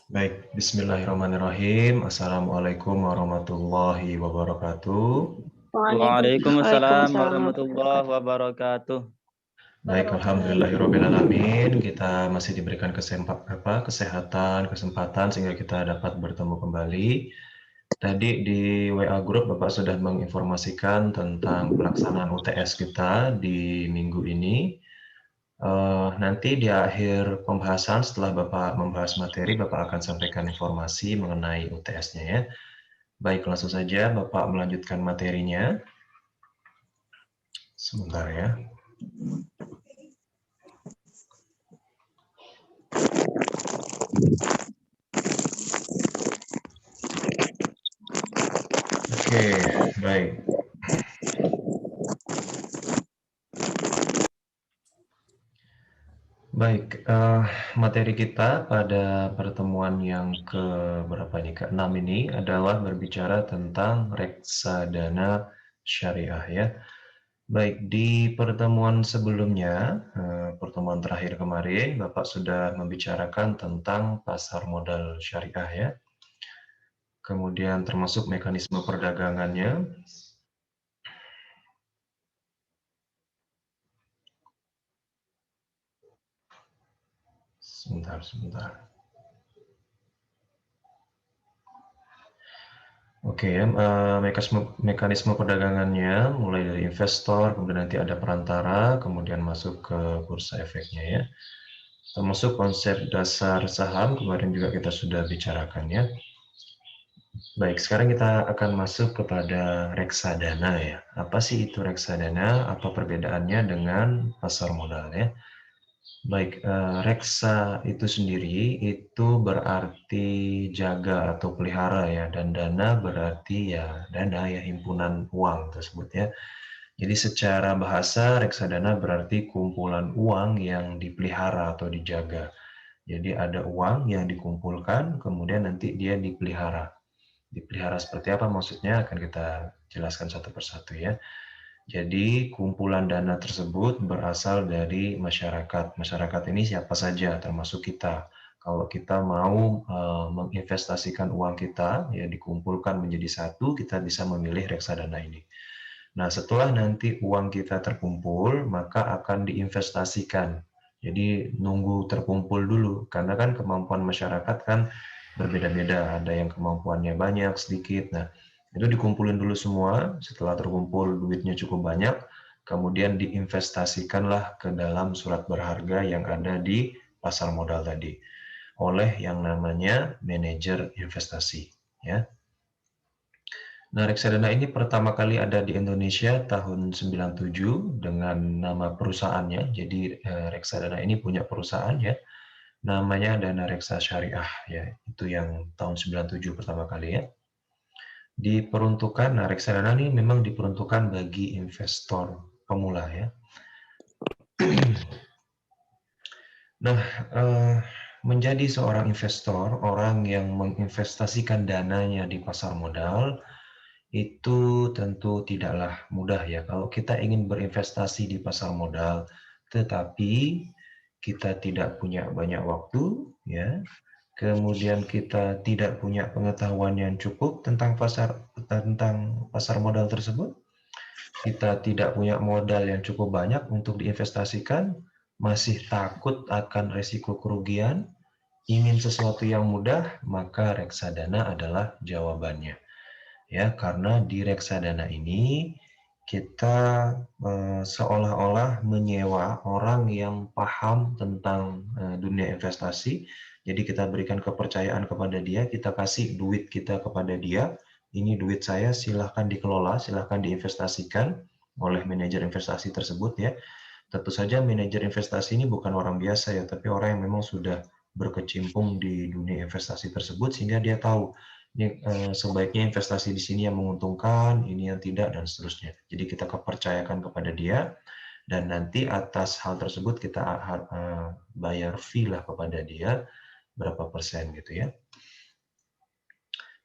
Baik, bismillahirrahmanirrahim. Assalamualaikum warahmatullahi wabarakatuh. Waalaikumsalam Waalaikumsalam warahmatullahi warahmatullahi wabarakatuh. wabarakatuh. Baik, alhamdulillahirrahmanirrahim. Kita masih diberikan kesempatan sehingga kita dapat bertemu kembali. Tadi di WA Group Bapak sudah menginformasikan tentang pelaksanaan UTS kita di minggu ini. Nanti di akhir pembahasan setelah Bapak membahas materi, Bapak akan sampaikan informasi mengenai UTS-nya ya. Baik, langsung saja Bapak melanjutkan materinya. Sebentar ya. Oke, baik. Baik, materi kita pada pertemuan yang ke berapa ini, ke-6 ini adalah berbicara tentang reksadana syariah ya. Baik, di pertemuan sebelumnya, pertemuan terakhir kemarin, Bapak sudah membicarakan tentang pasar modal syariah ya. Kemudian termasuk mekanisme perdagangannya. Sebentar. Oke ya, mekanisme perdagangannya mulai dari investor, kemudian nanti ada perantara, kemudian masuk ke bursa efeknya ya. Termasuk konsep dasar saham, kemarin juga kita sudah bicarakan ya. Baik, sekarang kita akan masuk kepada reksadana ya. Apa sih itu reksadana? Apa perbedaannya dengan pasar modal ya? Baik, reksa itu sendiri itu berarti jaga atau pelihara ya, dan dana berarti ya dana ya, himpunan uang tersebut ya. Jadi secara bahasa reksadana berarti kumpulan uang yang dipelihara atau dijaga. Jadi ada uang yang dikumpulkan, kemudian nanti dia dipelihara. Dipelihara seperti apa maksudnya akan kita jelaskan satu persatu ya. Jadi kumpulan dana tersebut berasal dari masyarakat. Masyarakat ini siapa saja, termasuk kita. Kalau kita mau menginvestasikan uang kita, ya dikumpulkan menjadi satu, kita bisa memilih reksadana ini. Nah, setelah nanti uang kita terkumpul, maka akan diinvestasikan. Jadi nunggu terkumpul dulu, karena kan kemampuan masyarakat kan berbeda-beda. Ada yang kemampuannya banyak, sedikit. Nah, itu dikumpulin dulu semua. Setelah terkumpul duitnya cukup banyak, kemudian diinvestasikanlah ke dalam surat berharga yang ada di pasar modal tadi oleh yang namanya manajer investasi. Ya. Nah, reksadana ini pertama kali ada di Indonesia tahun 97 dengan nama perusahaannya. Jadi reksadana ini punya perusahaan ya, namanya Dana Reksa Syariah ya. Itu yang tahun 97 pertama kali ya. Diperuntukkan, nah reksadana ini memang diperuntukkan bagi investor pemula ya. Nah, menjadi seorang investor, orang yang menginvestasikan dananya di pasar modal, itu tentu tidaklah mudah ya. Kalau kita ingin berinvestasi di pasar modal, tetapi kita tidak punya banyak waktu, ya. Kemudian kita tidak punya pengetahuan yang cukup tentang pasar modal tersebut. Kita tidak punya modal yang cukup banyak untuk diinvestasikan, masih takut akan resiko kerugian, ingin sesuatu yang mudah, maka reksadana adalah jawabannya. Ya, karena di reksadana ini kita seolah-olah menyewa orang yang paham tentang dunia investasi. Jadi kita berikan kepercayaan kepada dia, kita kasih duit kita kepada dia. Ini duit saya, silahkan dikelola, silahkan diinvestasikan oleh manajer investasi tersebut ya. Tentu saja manajer investasi ini bukan orang biasa ya, tapi orang yang memang sudah berkecimpung di dunia investasi tersebut sehingga dia tahu ini sebaiknya investasi di sini yang menguntungkan, ini yang tidak, dan seterusnya. Jadi kita kepercayakan kepada dia, dan nanti atas hal tersebut kita bayar fee lah kepada dia, berapa persen gitu ya.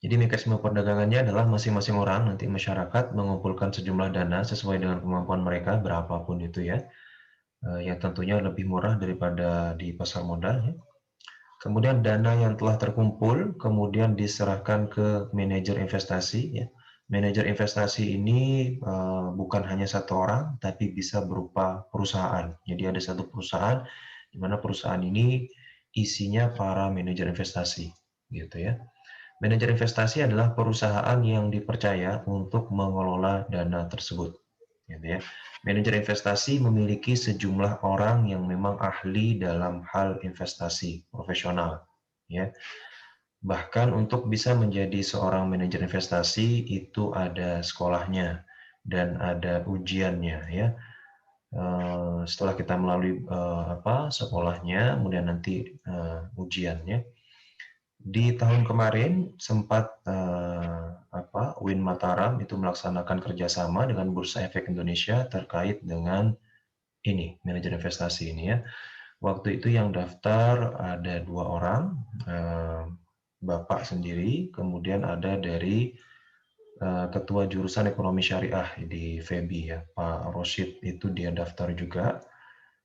Jadi mekanisme perdagangannya adalah masing-masing orang, nanti masyarakat mengumpulkan sejumlah dana sesuai dengan kemampuan mereka, berapapun itu ya, yang tentunya lebih murah daripada di pasar modal ya. Kemudian dana yang telah terkumpul kemudian diserahkan ke manajer investasi ya. Manajer investasi ini bukan hanya satu orang tapi bisa berupa perusahaan. Jadi ada satu perusahaan di mana perusahaan ini isinya para manajer investasi gitu ya. Manajer investasi adalah perusahaan yang dipercaya untuk mengelola dana tersebut gitu ya. Manajer investasi memiliki sejumlah orang yang memang ahli dalam hal investasi profesional ya. Bahkan untuk bisa menjadi seorang manajer investasi itu ada sekolahnya dan ada ujiannya ya. Setelah kita melalui sekolahnya, kemudian nanti ujiannya. Di tahun kemarin sempat Win Mataram itu melaksanakan kerjasama dengan Bursa Efek Indonesia terkait dengan ini manajer investasi ini ya. Waktu itu yang daftar ada 2 orang, Bapak sendiri, kemudian ada dari Ketua Jurusan Ekonomi Syariah di FEBI ya, Pak Roshid itu dia daftar juga,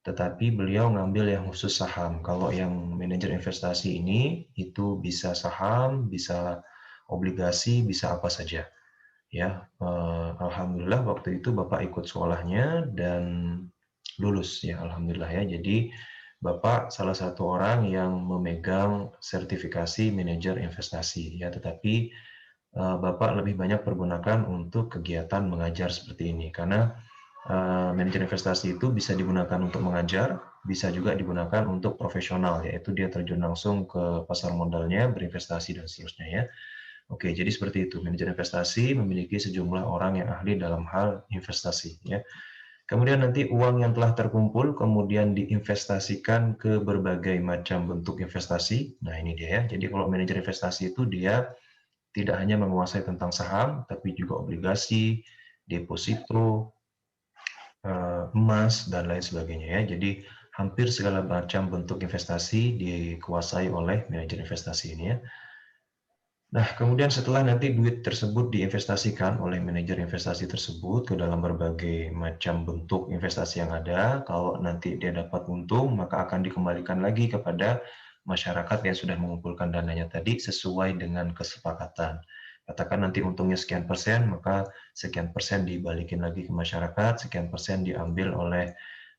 tetapi beliau ngambil yang khusus saham. Kalau yang manajer investasi ini itu bisa saham, bisa obligasi, bisa apa saja. Ya, alhamdulillah waktu itu Bapak ikut sekolahnya dan lulus ya, alhamdulillah ya. Jadi Bapak salah satu orang yang memegang sertifikasi manajer investasi ya, tetapi Bapak lebih banyak pergunakan untuk kegiatan mengajar seperti ini karena manajer investasi itu bisa digunakan untuk mengajar, bisa juga digunakan untuk profesional, yaitu dia terjun langsung ke pasar modalnya, berinvestasi dan seterusnya ya. Oke, jadi seperti itu. Manajer investasi memiliki sejumlah orang yang ahli dalam hal investasi ya. Kemudian nanti uang yang telah terkumpul kemudian diinvestasikan ke berbagai macam bentuk investasi. Nah, ini dia ya. Jadi kalau manajer investasi itu dia tidak hanya menguasai tentang saham, tapi juga obligasi, deposito, emas, dan lain sebagainya ya. Jadi hampir segala macam bentuk investasi dikuasai oleh manajer investasi ini ya. Nah, kemudian setelah nanti duit tersebut diinvestasikan oleh manajer investasi tersebut ke dalam berbagai macam bentuk investasi yang ada, kalau nanti dia dapat untung, maka akan dikembalikan lagi kepada masyarakat yang sudah mengumpulkan dananya tadi sesuai dengan kesepakatan. Katakan nanti untungnya sekian persen, maka sekian persen dibalikin lagi ke masyarakat, sekian persen diambil oleh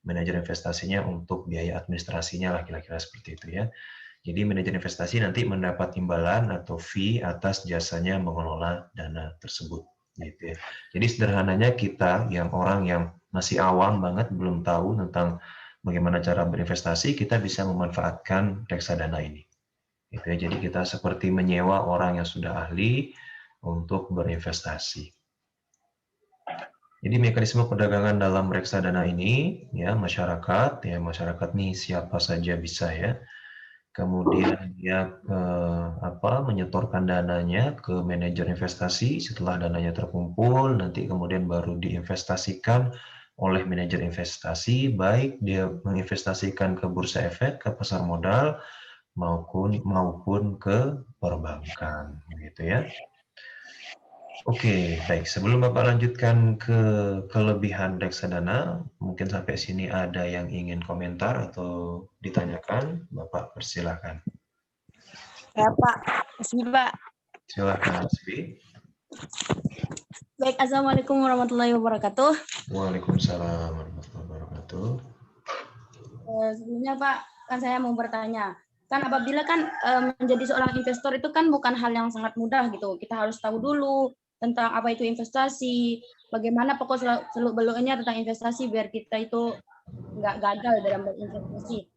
manajer investasinya untuk biaya administrasinya lah, kira-kira seperti itu ya. Jadi manajer investasi nanti mendapat imbalan atau fee atas jasanya mengelola dana tersebut. Gitu ya. Jadi sederhananya kita yang orang yang masih awam banget, belum tahu tentang bagaimana cara berinvestasi, kita bisa memanfaatkan reksadana ini. Gitu ya. Jadi kita seperti menyewa orang yang sudah ahli untuk berinvestasi. Jadi mekanisme perdagangan dalam reksadana ini, ya masyarakat nih siapa saja bisa ya. Kemudian dia menyetorkan dananya ke manajer investasi. Setelah dananya terkumpul, nanti kemudian baru diinvestasikan oleh manajer investasi, baik dia menginvestasikan ke bursa efek, ke pasar modal, maupun ke perbankan, gitu ya. Oke, baik. Sebelum Bapak lanjutkan ke kelebihan reksadana, mungkin sampai sini ada yang ingin komentar atau ditanyakan, Bapak persilahkan. Ya Pak, terima Pak. Silakan, Mas Bi. Baik, Assalamualaikum warahmatullahi wabarakatuh. Waalaikumsalam warahmatullahi wabarakatuh. Sebelumnya Pak, kan saya mau bertanya. Kan apabila kan menjadi seorang investor itu kan bukan hal yang sangat mudah gitu. Kita harus tahu dulu tentang apa itu investasi, bagaimana pokok seluk-beluknya tentang investasi biar kita itu nggak gagal dalam berinvestasi.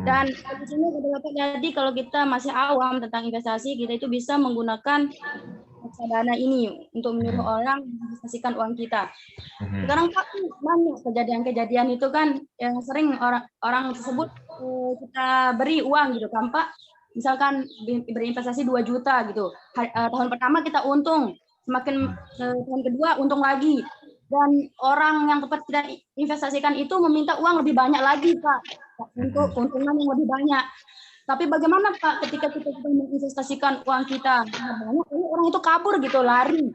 Dan di sini jadi kalau kita masih awam tentang investasi, kita itu bisa menggunakan reksadana ini untuk menyuruh orang menginvestasikan uang kita. Sekarang Pak, banyak kejadian-kejadian itu kan yang sering orang tersebut kita beri uang gitu kan Pak. Misalkan berinvestasi 2 juta gitu. Tahun pertama kita untung, semakin tahun kedua untung lagi. Dan orang yang tempat kita investasikan itu meminta uang lebih banyak lagi Pak, untuk keuntungan yang lebih banyak. Tapi bagaimana Pak ketika kita menginvestasikan uang kita banyak, orang itu kabur gitu, lari.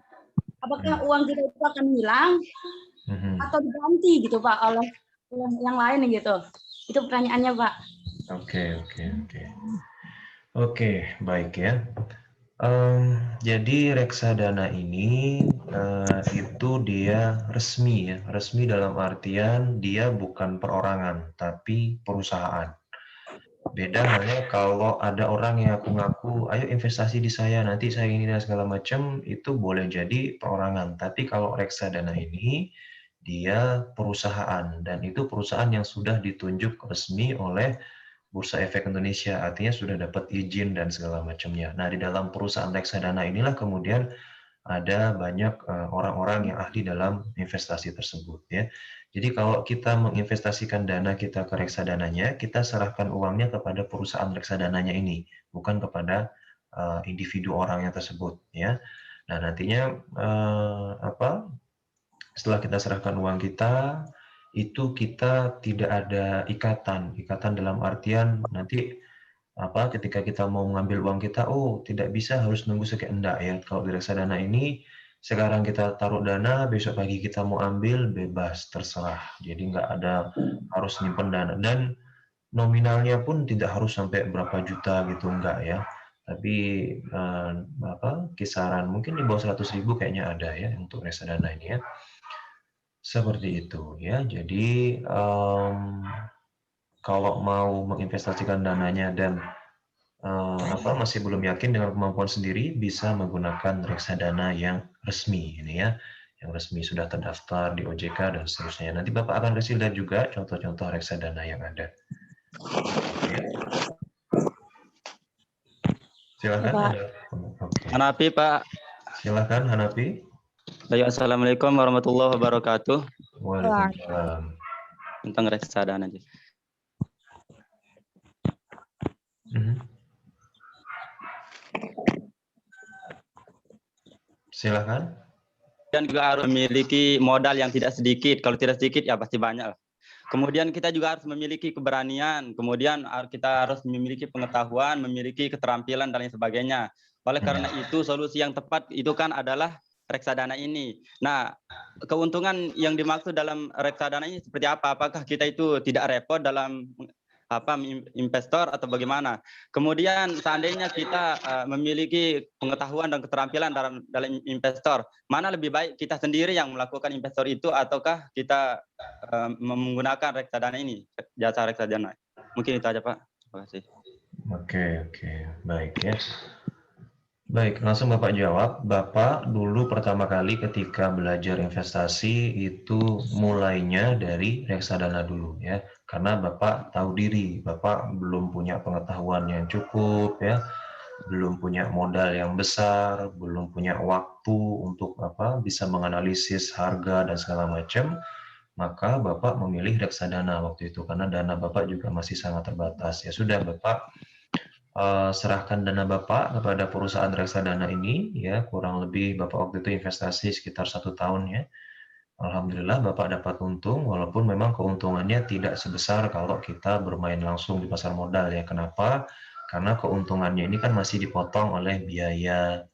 Apakah uang kita itu akan hilang atau diganti gitu Pak oleh yang lain gitu? Itu pertanyaannya Pak. Oke. Oke, baik ya. Jadi reksadana ini itu dia resmi ya, resmi dalam artian dia bukan perorangan, tapi perusahaan. Beda halnya kalau ada orang yang ngaku-ngaku, ayo investasi di saya, nanti saya ini dan segala macam, itu boleh jadi perorangan. Tapi kalau reksadana ini, dia perusahaan, dan itu perusahaan yang sudah ditunjuk resmi oleh Bursa Efek Indonesia, artinya sudah dapat izin dan segala macamnya. Nah, di dalam perusahaan reksadana inilah kemudian ada banyak orang-orang yang ahli dalam investasi tersebut ya. Jadi kalau kita menginvestasikan dana kita ke reksadananya, kita serahkan uangnya kepada perusahaan reksadananya ini, bukan kepada individu orangnya tersebut ya. Nah, nantinya setelah kita serahkan uang kita, itu kita tidak ada ikatan. Ikatan dalam artian nanti ketika kita mau mengambil uang kita, oh tidak bisa harus nunggu sekian, enggak ya. Kalau di reksadana ini, sekarang kita taruh dana, besok pagi kita mau ambil, bebas, terserah. Jadi nggak ada harus nyimpen dana. Dan nominalnya pun tidak harus sampai berapa juta gitu, enggak ya. Tapi kisaran mungkin di bawah 100.000 kayaknya ada ya untuk reksadana ini ya. Seperti itu ya. Jadi kalau mau menginvestasikan dananya dan masih belum yakin dengan kemampuan sendiri, bisa menggunakan reksadana yang resmi ini ya, yang resmi sudah terdaftar di OJK dan seterusnya. Nanti Bapak akan kasih lihat juga contoh-contoh reksadana yang ada. Ya. Silakan. Hanapi, Pak. Silakan Hanapi. Baik, assalamualaikum warahmatullahi wabarakatuh. Waalaikumsalam. Tentang reksadana aja. Silakan. Dan juga harus memiliki modal yang tidak sedikit. Kalau tidak sedikit ya pasti banyak. Kemudian kita juga harus memiliki keberanian. Kemudian kita harus memiliki pengetahuan, memiliki keterampilan dan lain sebagainya. Oleh karena itu solusi yang tepat itu kan adalah reksadana ini. Nah, keuntungan yang dimaksud dalam reksadana ini seperti apa? Apakah kita itu tidak repot dalam investor atau bagaimana? Kemudian seandainya kita memiliki pengetahuan dan keterampilan dalam investor, mana lebih baik kita sendiri yang melakukan investor itu ataukah kita menggunakan reksadana ini, jasa reksadana? Mungkin itu aja Pak. Terima kasih. Oke, baik ya. Baik, langsung Bapak jawab. Bapak dulu pertama kali ketika belajar investasi itu mulainya dari reksadana dulu ya. Karena Bapak tahu diri, Bapak belum punya pengetahuan yang cukup ya, belum punya modal yang besar, belum punya waktu untuk bisa menganalisis harga dan segala macam. Maka Bapak memilih reksadana waktu itu karena dana Bapak juga masih sangat terbatas. Ya sudah, Bapak serahkan dana Bapak kepada perusahaan reksadana ini ya, kurang lebih Bapak waktu itu investasi sekitar 1 tahun ya. Alhamdulillah Bapak dapat untung, walaupun memang keuntungannya tidak sebesar kalau kita bermain langsung di pasar modal ya. Kenapa? Karena keuntungannya ini kan masih dipotong oleh biaya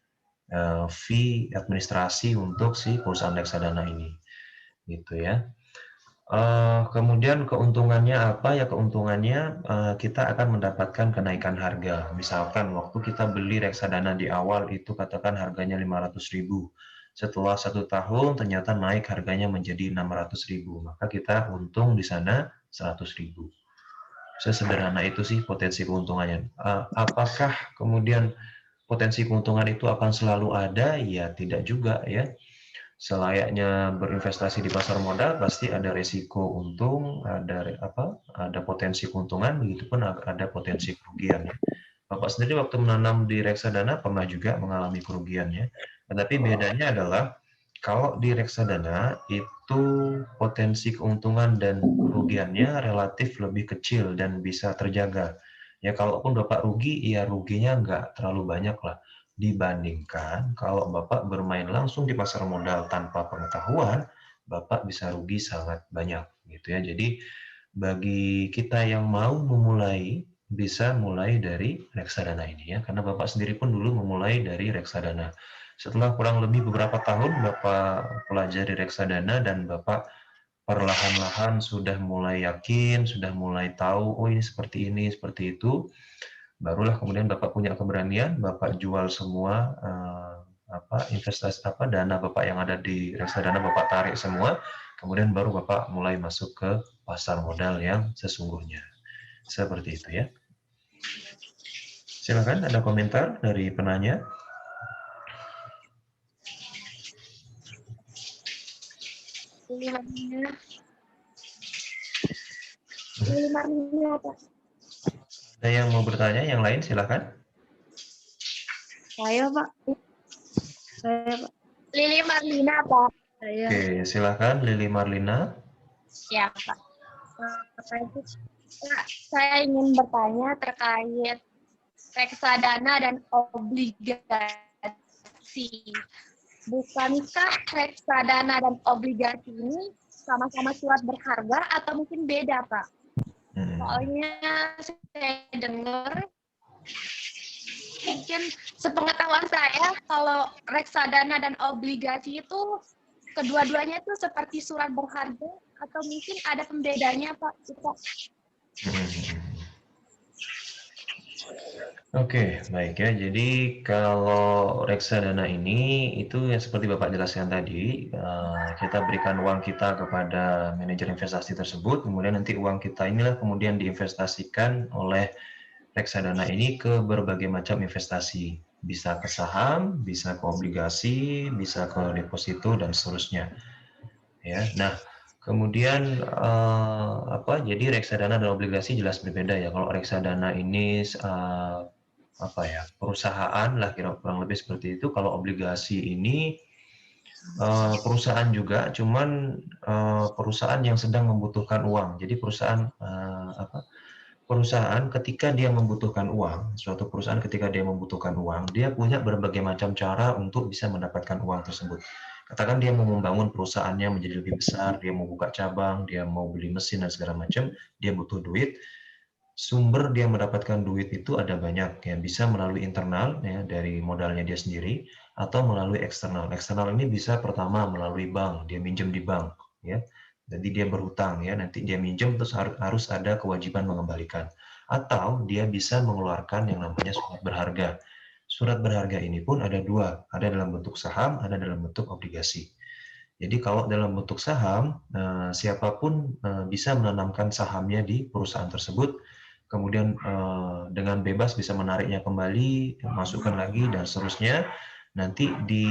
fee administrasi untuk si perusahaan reksadana ini gitu ya. Kemudian keuntungannya apa ya? Keuntungannya kita akan mendapatkan kenaikan harga. Misalkan waktu kita beli reksadana di awal itu katakan harganya 500.000. Setelah 1 tahun ternyata naik harganya menjadi 600.000. Maka kita untung di sana 100.000. Sesederhana itu sih potensi keuntungannya. Apakah kemudian potensi keuntungan itu akan selalu ada? Ya tidak juga ya. Selayaknya berinvestasi di pasar modal pasti ada resiko untung, ada potensi keuntungan, begitupun ada potensi kerugian. Bapak sendiri waktu menanam di reksadana pernah juga mengalami kerugian ya. Tetapi bedanya adalah kalau di reksadana itu potensi keuntungan dan kerugiannya relatif lebih kecil dan bisa terjaga. Ya kalaupun Bapak rugi, ya ruginya nggak terlalu banyak lah. Dibandingkan kalau Bapak bermain langsung di pasar modal tanpa pengetahuan, Bapak bisa rugi sangat banyak gitu ya. Jadi bagi kita yang mau memulai, bisa mulai dari reksadana ini ya, karena Bapak sendiri pun dulu memulai dari reksadana. Setelah kurang lebih beberapa tahun Bapak pelajari reksadana dan Bapak perlahan-lahan sudah mulai yakin, sudah mulai tahu, oh ini, seperti itu, barulah kemudian Bapak punya keberanian, Bapak jual semua investasi dana Bapak yang ada di reksadana, Bapak tarik semua, kemudian baru Bapak mulai masuk ke pasar modal yang sesungguhnya. Seperti itu ya. Silakan, ada komentar dari penanya. Ada yang mau bertanya? Yang lain silakan. Saya Pak. Lili Marlina, Pak. Oke, silakan Lili Marlina. Ya, Pak. Saya ingin bertanya terkait reksadana dan obligasi. Bukankah reksadana dan obligasi ini sama-sama surat berharga atau mungkin beda, Pak? Soalnya saya dengar, mungkin sepengetahuan saya, kalau reksadana dan obligasi itu kedua-duanya itu seperti surat berharga atau mungkin ada pembedanya, Pak? Oke, baik ya. Jadi kalau reksadana ini itu yang seperti Bapak jelaskan tadi, kita berikan uang kita kepada manajer investasi tersebut, kemudian nanti uang kita inilah kemudian diinvestasikan oleh reksadana ini ke berbagai macam investasi. Bisa ke saham, bisa ke obligasi, bisa ke deposito dan seterusnya. Ya. Nah, kemudian jadi reksadana dan obligasi jelas berbeda ya. Kalau reksadana ini perusahaan lah kurang lebih seperti itu. Kalau obligasi ini perusahaan juga, cuman perusahaan yang sedang membutuhkan uang. Jadi perusahaan ketika dia membutuhkan uang, suatu perusahaan ketika dia membutuhkan uang, dia punya berbagai macam cara untuk bisa mendapatkan uang tersebut. Katakan dia mau membangun perusahaannya menjadi lebih besar, dia mau buka cabang, dia mau beli mesin dan segala macam, dia butuh duit. Sumber dia mendapatkan duit itu ada banyak, ya bisa melalui internal ya dari modalnya dia sendiri atau melalui eksternal. Eksternal ini bisa pertama melalui bank, dia minjem di bank ya. Jadi dia berhutang ya, nanti dia minjem terus harus ada kewajiban mengembalikan. Atau dia bisa mengeluarkan yang namanya surat berharga. Surat berharga ini pun ada dua, ada dalam bentuk saham, ada dalam bentuk obligasi. Jadi kalau dalam bentuk saham, siapapun bisa menanamkan sahamnya di perusahaan tersebut, kemudian dengan bebas bisa menariknya kembali, masukkan lagi, dan seterusnya. Nanti di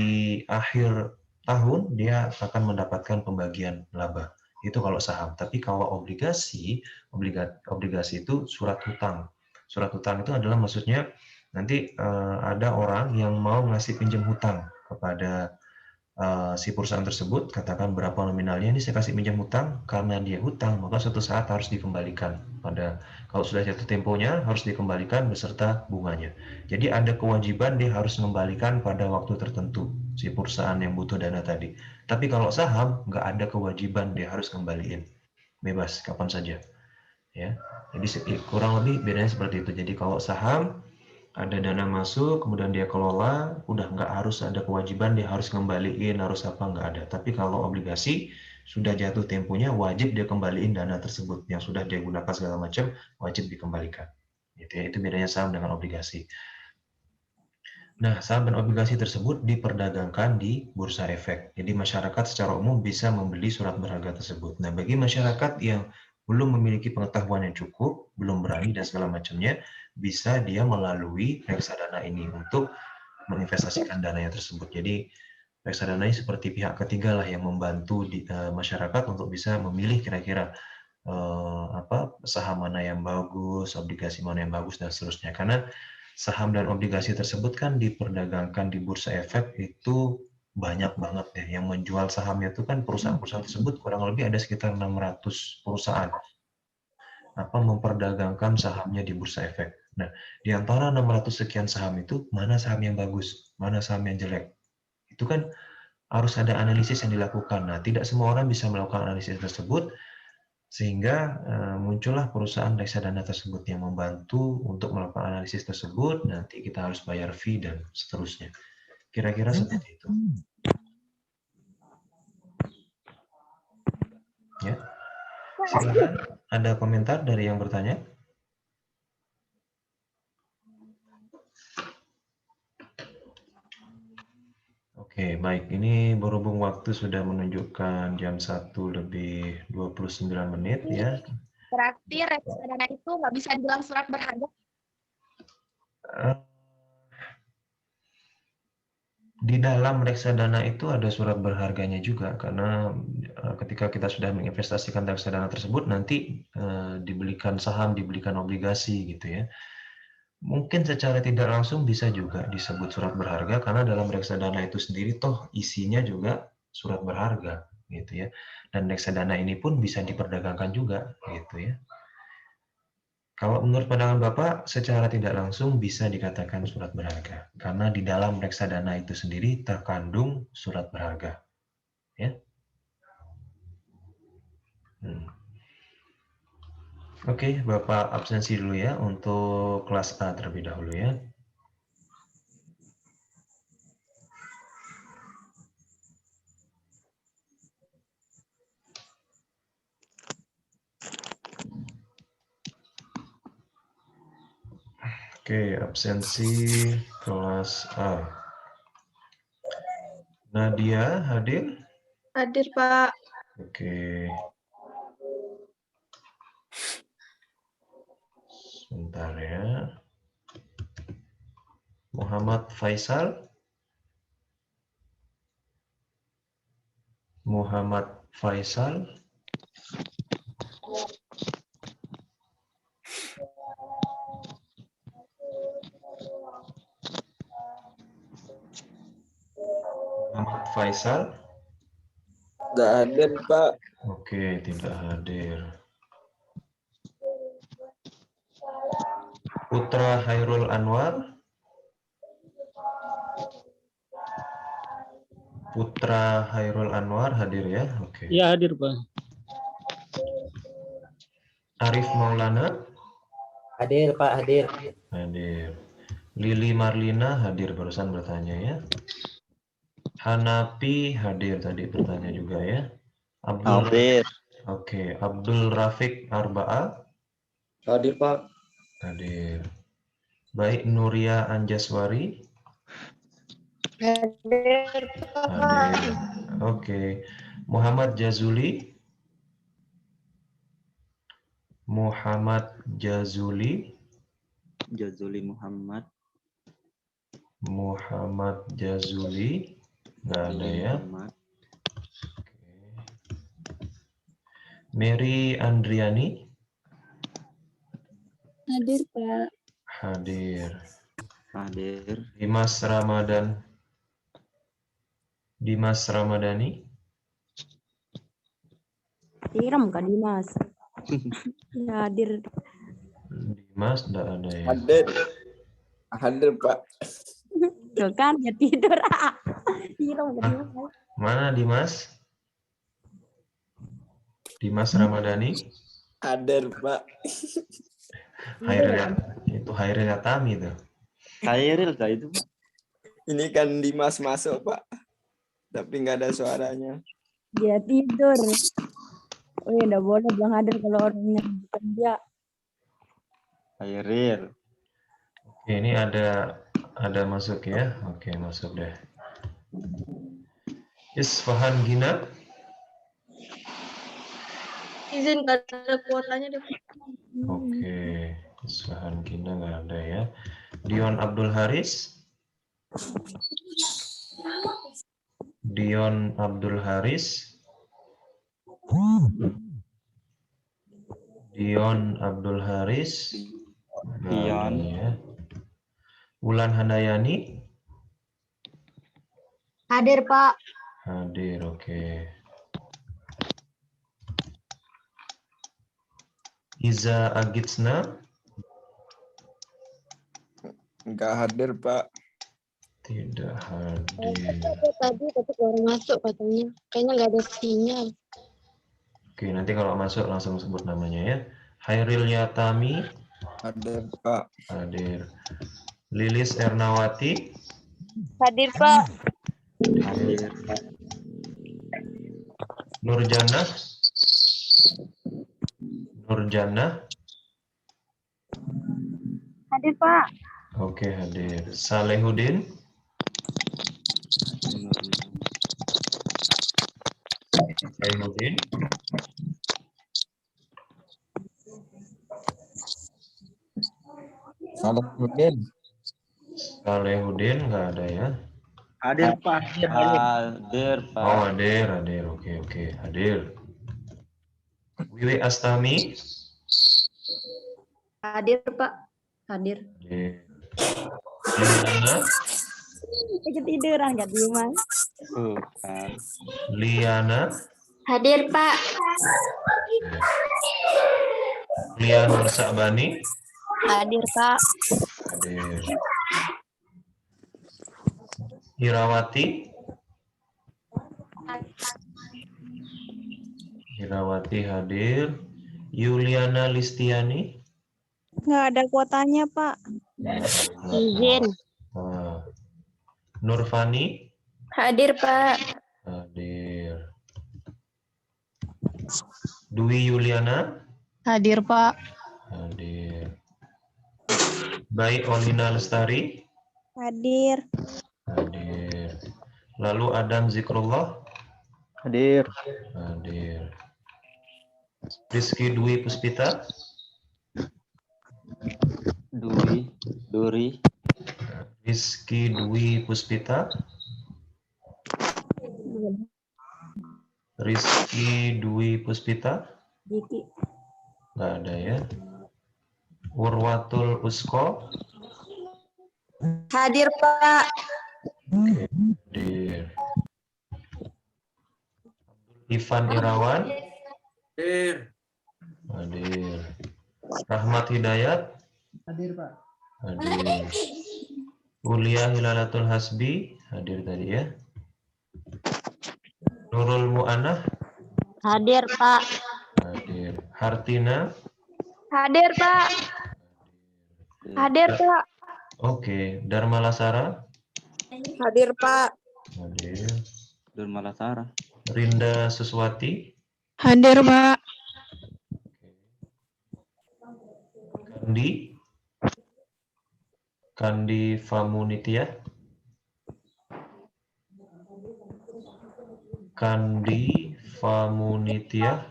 akhir tahun dia akan mendapatkan pembagian laba. Itu kalau saham. Tapi kalau obligasi itu surat hutang. Surat hutang itu adalah maksudnya nanti ada orang yang mau ngasih pinjam hutang kepada si perusahaan tersebut, katakan berapa nominalnya, ini saya kasih pinjam hutang, karena dia hutang maka suatu saat harus dikembalikan. Kalau sudah jatuh temponya harus dikembalikan beserta bunganya. Jadi ada kewajiban dia harus mengembalikan pada waktu tertentu si perusahaan yang butuh dana tadi. Tapi kalau saham nggak ada kewajiban dia harus kembaliin, bebas kapan saja ya. Jadi kurang lebih bedanya seperti itu. Jadi kalau saham ada dana masuk, kemudian dia kelola, udah nggak harus ada kewajiban dia harus ngembaliin, harus apa, nggak ada. Tapi kalau obligasi, sudah jatuh temponya, wajib dia kembaliin dana tersebut. Yang sudah dia gunakan segala macam, wajib dikembalikan. Gitu ya, itu bedanya saham dengan obligasi. Nah, saham dan obligasi tersebut diperdagangkan di bursa efek. Jadi masyarakat secara umum bisa membeli surat berharga tersebut. Nah, bagi masyarakat yang belum memiliki pengetahuan yang cukup, belum berani dan segala macamnya, bisa dia melalui reksadana ini untuk menginvestasikan dananya tersebut. Jadi reksadana ini seperti pihak ketiga lah yang membantu masyarakat untuk bisa memilih kira-kira saham mana yang bagus, obligasi mana yang bagus dan seterusnya. Karena saham dan obligasi tersebut kan diperdagangkan di bursa efek itu banyak banget ya. Yang menjual sahamnya itu kan perusahaan-perusahaan tersebut kurang lebih ada sekitar 600 perusahaan memperdagangkan sahamnya di bursa efek. Nah, di antara 600 sekian saham itu, mana saham yang bagus, mana saham yang jelek. Itu kan harus ada analisis yang dilakukan. Nah, tidak semua orang bisa melakukan analisis tersebut, sehingga muncullah perusahaan reksadana tersebut yang membantu untuk melakukan analisis tersebut. Nanti kita harus bayar fee dan seterusnya. Kira-kira seperti itu. Ya. Silakan, ada komentar dari yang bertanya? Oke, baik. Ini berhubung waktu sudah menunjukkan jam 1:29 ya. Berarti reksadana itu nggak bisa dibilang surat berharga. Eh, Di dalam reksadana itu ada surat berharganya juga, karena ketika kita sudah menginvestasikan reksadana tersebut, nanti dibelikan saham, dibelikan obligasi gitu ya. Mungkin secara tidak langsung bisa juga disebut surat berharga, karena dalam reksadana itu sendiri toh isinya juga surat berharga gitu ya. Dan reksadana ini pun bisa diperdagangkan juga gitu ya. Kalau menurut pandangan Bapak, secara tidak langsung bisa dikatakan surat berharga, karena di dalam reksadana itu sendiri terkandung surat berharga. Ya. Oke, Bapak absensi dulu ya untuk kelas A terlebih dahulu ya. Oke, absensi kelas A. Nadia hadir? Hadir, Pak. Oke. Sebentar ya. Muhammad Faisal? Muhammad Faisal? Muhammad Faisal? Tidak hadir, Pak. Oke, tidak hadir. Putra Hairul Anwar? Putra Hairul Anwar hadir ya? Oke. Iya hadir, Pak. Arif Maulana? Hadir, Pak, hadir. Hadir. Lili Marlina hadir, barusan bertanya ya. Hanapi hadir tadi bertanya juga ya. Hadir. Oke, Abdul Rafiq Arba'a? Hadir, Pak. Hadir. Baik, Nuria Anjaswari? Hadir, Hadir. Oke. Muhammad Jazuli? Muhammad Jazuli? Jazuli Muhammad. Muhammad Jazuli? Nggak ada ya. Muhammad. Mary Andriani? Hadir, Pak. Hadir. Hadir. Dimas Ramadan? Dimas Ramadhani? Tiram Kak Dimas. Ya, hadir. Dimas nggak ada ya. Hadir. Hadir, Pak. Tuh kan, ya tidur. Tiram Kak Dimas. Mana Dimas? Dimas Ramadhani? Hadir, Pak. Itu Hairil Yatami tuh. Hairil kah itu, Pak? Ini kan Dimas masuk, Pak. Tapi nggak ada suaranya. Dia tidur. Oh ya, nggak boleh bilang hadir kalau orangnya bukan dia. Hairil. Oke, ini ada masuk ya. Oke, masuk deh. Isfahan Gina? Izin, nggak ada kuotanya deh. Oke, Isfahan Gina nggak ada ya. Dion Abdul Haris? Dion Abdul Haris? Dion Abdul Haris? Nggak ada Dion. ya. Wulan Handayani? Hadir, Pak. Hadir, oke. Iza Agitsna? Nggak hadir, Pak. Tidak hadir. Tadi tapi baru masuk katanya. Kayaknya nggak ada sinyal. Oke, nanti kalau masuk langsung sebut namanya ya. Hairil Yatami? Hadir, Pak. Hadir. Lilis Ernawati? Hadir, Pak. Hadir. Nurjannah? Nurjannah? Hadir, Pak. Oke, hadir. Salehudin. Salehudin. Salahuddin. Salehudin nggak ada ya. Hadir Pak. Hadir, Oh, Pak. hadir. Oke, hadir. Wiwi Astami. Hadir, Pak. Hadir. Hadir. Liana. Ketiduran jadi Mas. Bukan. Liana. Hadir, Pak. Lia Nur Sa'bani. Hadir, Pak. Hadir. Hirawati. Hirawati hadir. Yuliana Listiani. Nggak ada kuotanya, Pak. Izin. Nurfani. Hadir, Pak. Hadir. Dwi Yuliana. Hadir, Pak. Hadir. Baik Olina Lestari. Hadir. Hadir. Lalu Adam Zikrullah. Hadir. Hadir. Rizky Dwi Puspita. Duri. Rizky Dwi Puspita. Rizky Dwi Puspita. Diki. Nggak ada ya. Urwatul Usko. Hadir, Pak. Hadir. Ivan Irawan. Hadir. Rahmat Hidayat. Hadir, Pak. Hadir. Ulia Hilalatul Hasbi. Hadir tadi ya. Nurul Mu'anah. Hadir, Pak. Hadir. Hartina. Hadir, Pak. Hadir, Pak. Oke. Dharma Lasara. Hadir, Pak. Hadir. Durmalasara. Rinda Suswati. Hadir, Pak. Kandi. Kandi Famunitya. Kandi Famunitya.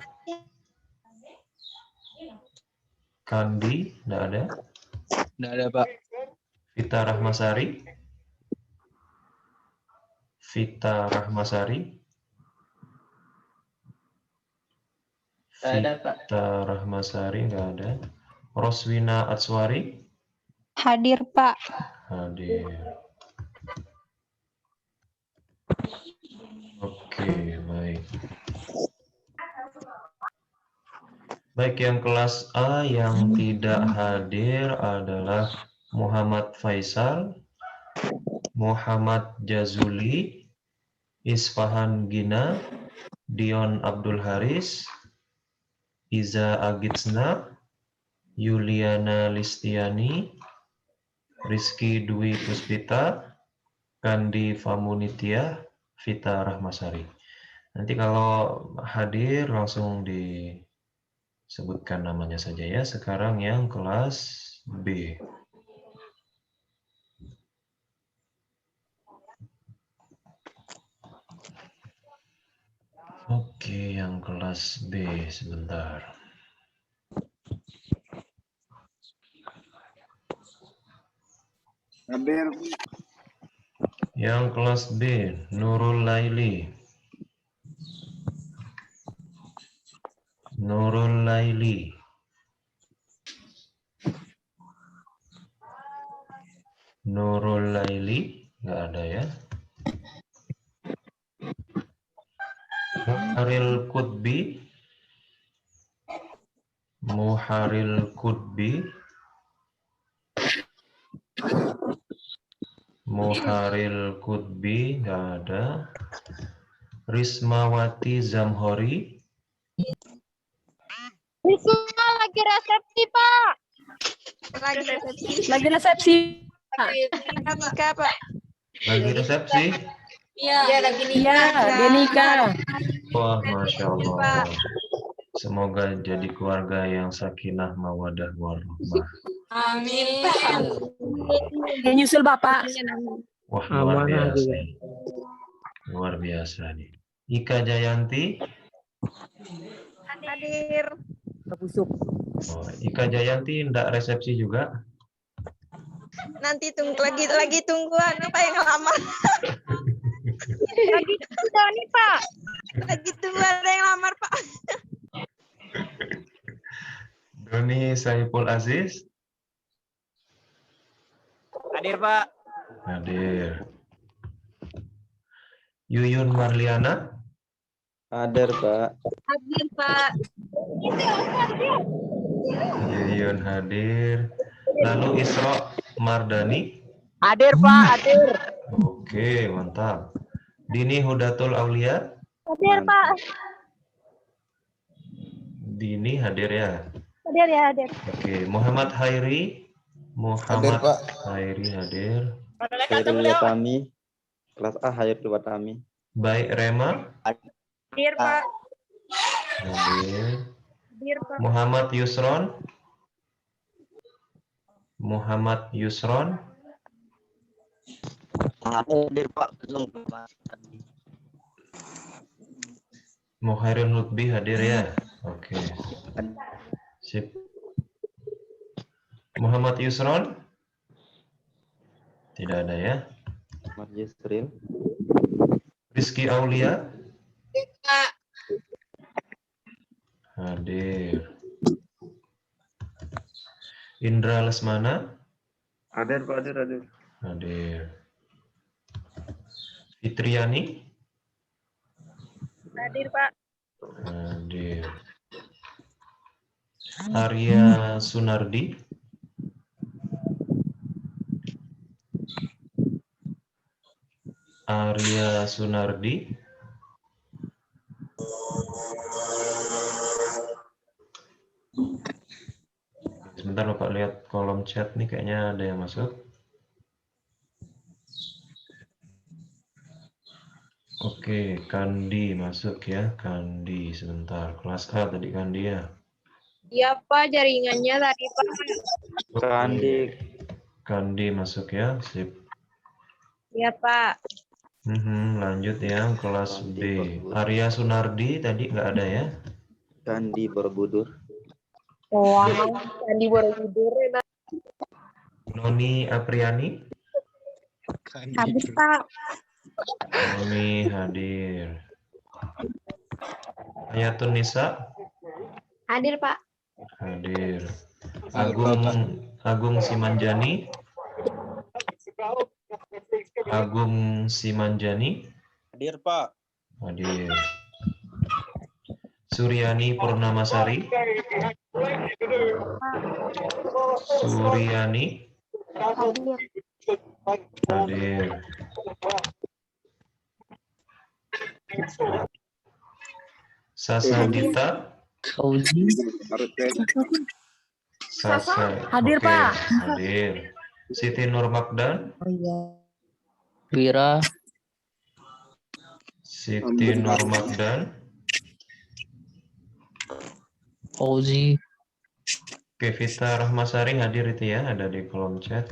Kandi, enggak ada. Nggak ada, Pak. Vita Rahmasari. Vita Rahmasari. Nggak ada, Pak. Vita Rahmasari enggak ada. Roswina Atswari. Hadir, Pak. Hadir. Oke, baik. Baik, yang kelas A yang tidak hadir adalah Muhammad Faisal, Muhammad Jazuli, Isfahan Gina, Dion Abdul Haris, Iza Agitsna, Yuliana Listiani, Rizky Dwi Puspita, Kandi Famunitya, Vita Rahmasari. Nanti kalau hadir langsung disebutkan namanya saja ya. Sekarang yang kelas B. Oke, yang kelas B sebentar. Hadir. Yang kelas B, Nurul Laili. Nurul Laili. Nurul Laili, nggak ada ya. Muharil Qutbi. Muharil Qutbi. Muharil Qutbi, nggak ada. Rismawati Zamhori. Risma lagi resepsi, Pak. Lagi resepsi. Pak. Lagi resepsi? Iya, lagi Dia nikah. Wah, Masya Allah. Semoga jadi keluarga yang sakinah, mawadah, warahmah. Amin. Yang nyusul Bapak. Wah, luar biasa. Luar biasa nih. Ika Jayanti. Hadir. Kebusuk. Oh, Ika Jayanti enggak resepsi juga? Nanti lagi tungguan apa yang lama. Lagi tungguan nih Pak. Lagi tunggu ada yang lamar Pak. Doni Saiful Aziz. Hadir, Pak. Hadir. Yuyun Marliana. Hadir, Pak. Hadir Pak. Yuyun hadir. Lalu Isra Mardani. Hadir Pak, hadir. Oke, mantap. Dini Hudatul Aulia. Hadir Pak. Dini hadir ya. Hadir ya, hadir. Oke, Muhammad Hairi. Muhammad Pak. Hairi hadir. Hadir Watami. Kelas A hadir Watami. Baik Rema. Hadir Pak. Hadir. Hadir Pak. Muhammad Yusron. Muhammad Yusron. Hadir, Pak. Belum, Pak. Muhairul Lutbi hadir ya. Oke. Sip. Muhammad Yusron. Tidak ada ya. Mas Yusril. Rizky Aulia. Pak. Hadir. Indra Lesmana. Hadir, Pak. Hadir. Hadir. Fitriani. Hadir Pak. Hadir. Arya Sunardi. Arya Sunardi. Sebentar Bapak lihat kolom chat nih, kayaknya ada yang masuk. Oke, Kandi masuk ya. Kandi sebentar. Kelas A tadi Kandi ya. Iya Pak, jaringannya tadi Pak. Kandi. Kandi masuk ya. Sip. Iya Pak. Lanjut yang kelas B. Arya Sunardi tadi nggak ada ya. Kandi Borobudur. Wow, Andi Borobudur ya. Noni Apriani. Habis Pak. Noni hadir. Ayatun Nisa. Hadir Pak. Hadir. Agung Simanjani. Agung Simanjani. Hadir, Pak. Hadir. Suryani Purnamasari. Suryani. Hadir. Sasa Dita. Sasa. Hadir, Oke, Pak. Hadir. Siti Nur Magdan. Wira. Siti Nur Magdan. Fauzi. Oke, Vita Rahmasari hadir itu ya, ada di kolom chat.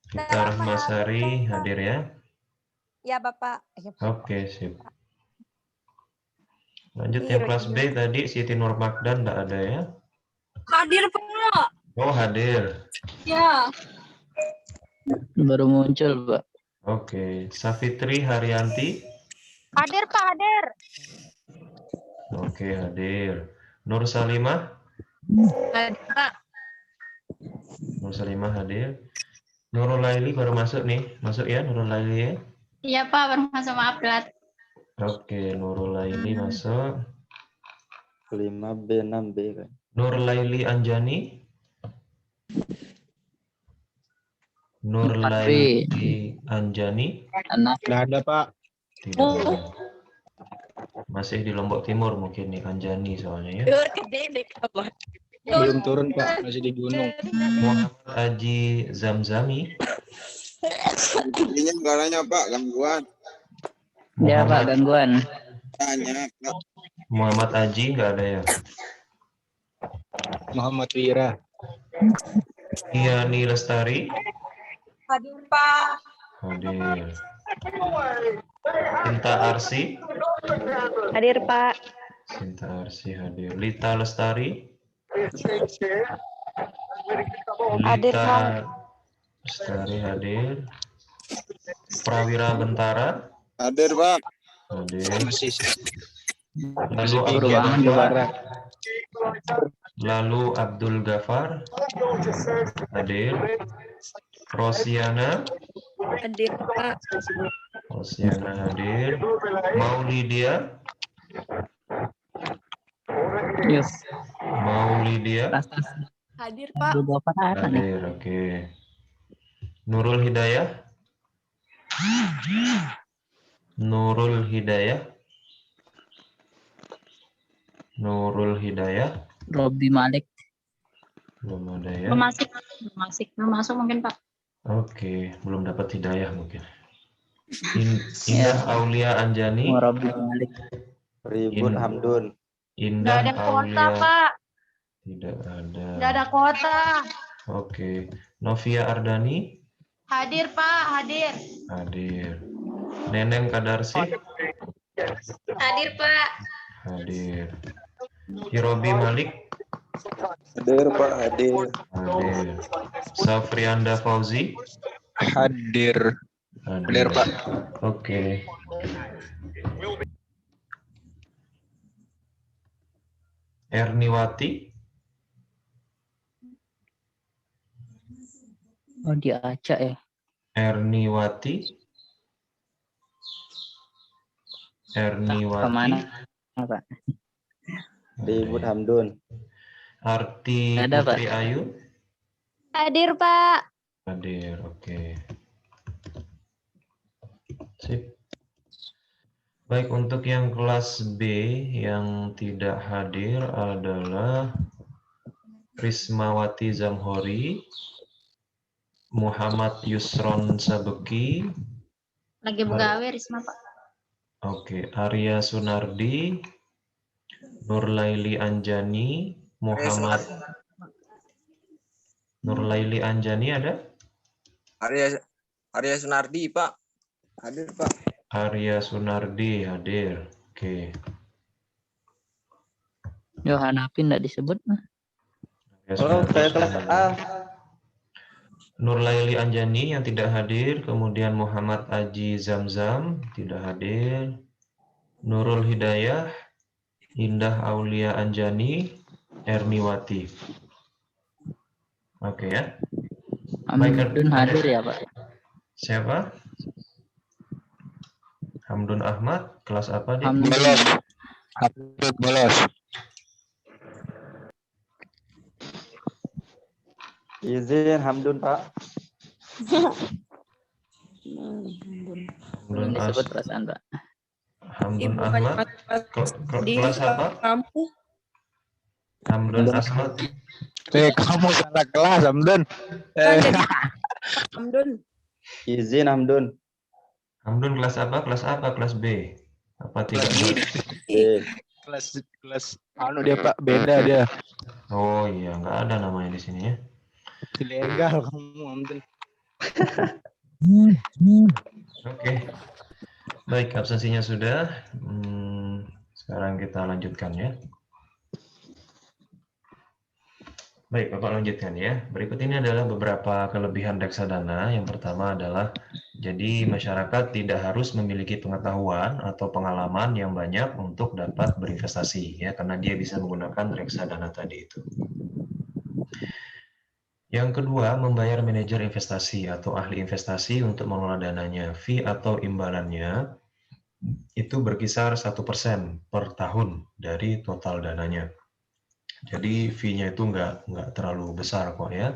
Vita Rahmasari hadir ya. Ya Bapak. Oke, sip. Lanjut yang kelas B tadi Siti Nur Magdan enggak ada ya? Hadir Pak. Oh, hadir. Ya. Baru muncul, Pak. Oke, Safitri Haryanti. Hadir Pak, hadir. Oke, hadir. Nur Salimah. Hadir Pak. Nur Salimah hadir. Nurul Laili baru masuk nih. Masuk ya Nurul Laili ya. Iya Pak, baru masuk, maaf telat. Oke, Nurul Laili masuk. 5B, 6B kan. Nur Laili Anjani. Nur 4B. Laili Anjani. Anak. Nggak ada, Pak. Tidak ada. Masih di Lombok Timur mungkin nih Anjani soalnya ya. Belum turun, Pak. Masih di gunung. Muhammad Haji Zamzami. Ini suaranya Pak, gangguan. Ya, Pak, gangguan. Tanya, Pak. Muhammad Haji nggak ada ya. Muhammad Wira. Yani Lestari. Hadir, Pak. Hadir. Sinta Arsi. Hadir, Pak. Sinta Arsi hadir. Lita Lestari. Hadir, Lita Pak. Lestari hadir. Prawira Bentara. Hadir, Pak. Hadir. Masih Lalu Abdul Abdul Rahman Ghafar. Barat. Lalu Abdul Ghafar. Hadir. Rosiana. Hadir, Pak. Rosiana hadir. Maulidia. Yuk, Maulidia. Hadir, Pak. Abdul Ghafar ada nih. Hadir, oke. Nurul Hidayah. Nurul Hidayah. Nurul Hidayah. Robi Malik. Belum ada ya. Belum masuk mungkin Pak. Oke, belum dapat hidayah mungkin. Indah Aulia Anjani. Robi Malik. Ribut Hamdun. Indah Nggak ada kuota, Aulia. Pak. Tidak ada. Nggak ada kuota. Oke. Novia Ardani. Hadir, Pak. Hadir. Hadir. Neneng Kadarsi. Hadir, Pak. Hadir. Hirobi Malik. Hadir, Pak. Hadir. Hadir. Safrianda Fauzi. Hadir. Hadir, Pak. Oke. Erniwati. Oh, dia Acak ya. Erniwati. Erniwati. Kemana, Pak? Ribut Hamdun. Arti Ada, Pak. Putri Ayu. Hadir, Pak. Hadir, oke. Sip. Baik, untuk yang kelas B yang tidak hadir adalah Rismawati Zamhori, Muhammad Yusron Sabeki, Lagi begawe Risma, Pak. oke, Arya Sunardi, Nurlaili Anjani, Muhammad Nurlaili Anjani ada? Arya Sunardi, Pak. Hadir, Pak. Arya Sunardi hadir. Oke. Yohana Pin enggak disebut. Arya Oh, Sunardi saya sudah kelas hadir. A. Nurlaili Anjani yang tidak hadir, kemudian Muhammad Aji Zamzam tidak hadir, Nurul Hidayah, Indah Aulia Anjani, Erniwati. Oke ya. Hamdun hadir ya, Pak. Siapa? Hamdun Ahmad, kelas apa dia? Hamdun. Bolos. Hamdun bolos. Izin Hamdun, Pak. Hamdun, Disebut perasaan, Pak. Hamdun Ahmad, kelas apa? Hamdun Ahmad. Kamu salah kelas, Hamdun. Hamdun. Izin Hamdun. Hamdun kelas apa? Kelas apa? Kelas B? Apa tidak? Kelas anu dia, Pak, beda dia. Oh iya, nggak ada namanya di sini ya. Ilegal kamu, Hamdun. Oke. Baik, absensinya sudah. Sekarang kita lanjutkan ya. Baik, Bapak lanjutkan ya. Berikut ini adalah beberapa kelebihan reksadana. Yang pertama adalah, jadi masyarakat tidak harus memiliki pengetahuan atau pengalaman yang banyak untuk dapat berinvestasi, ya, karena dia bisa menggunakan reksadana tadi itu. Yang kedua, membayar manajer investasi atau ahli investasi untuk mengelola dananya. Fee atau imbalannya itu berkisar 1% per tahun dari total dananya. Jadi fee-nya itu nggak terlalu besar kok ya,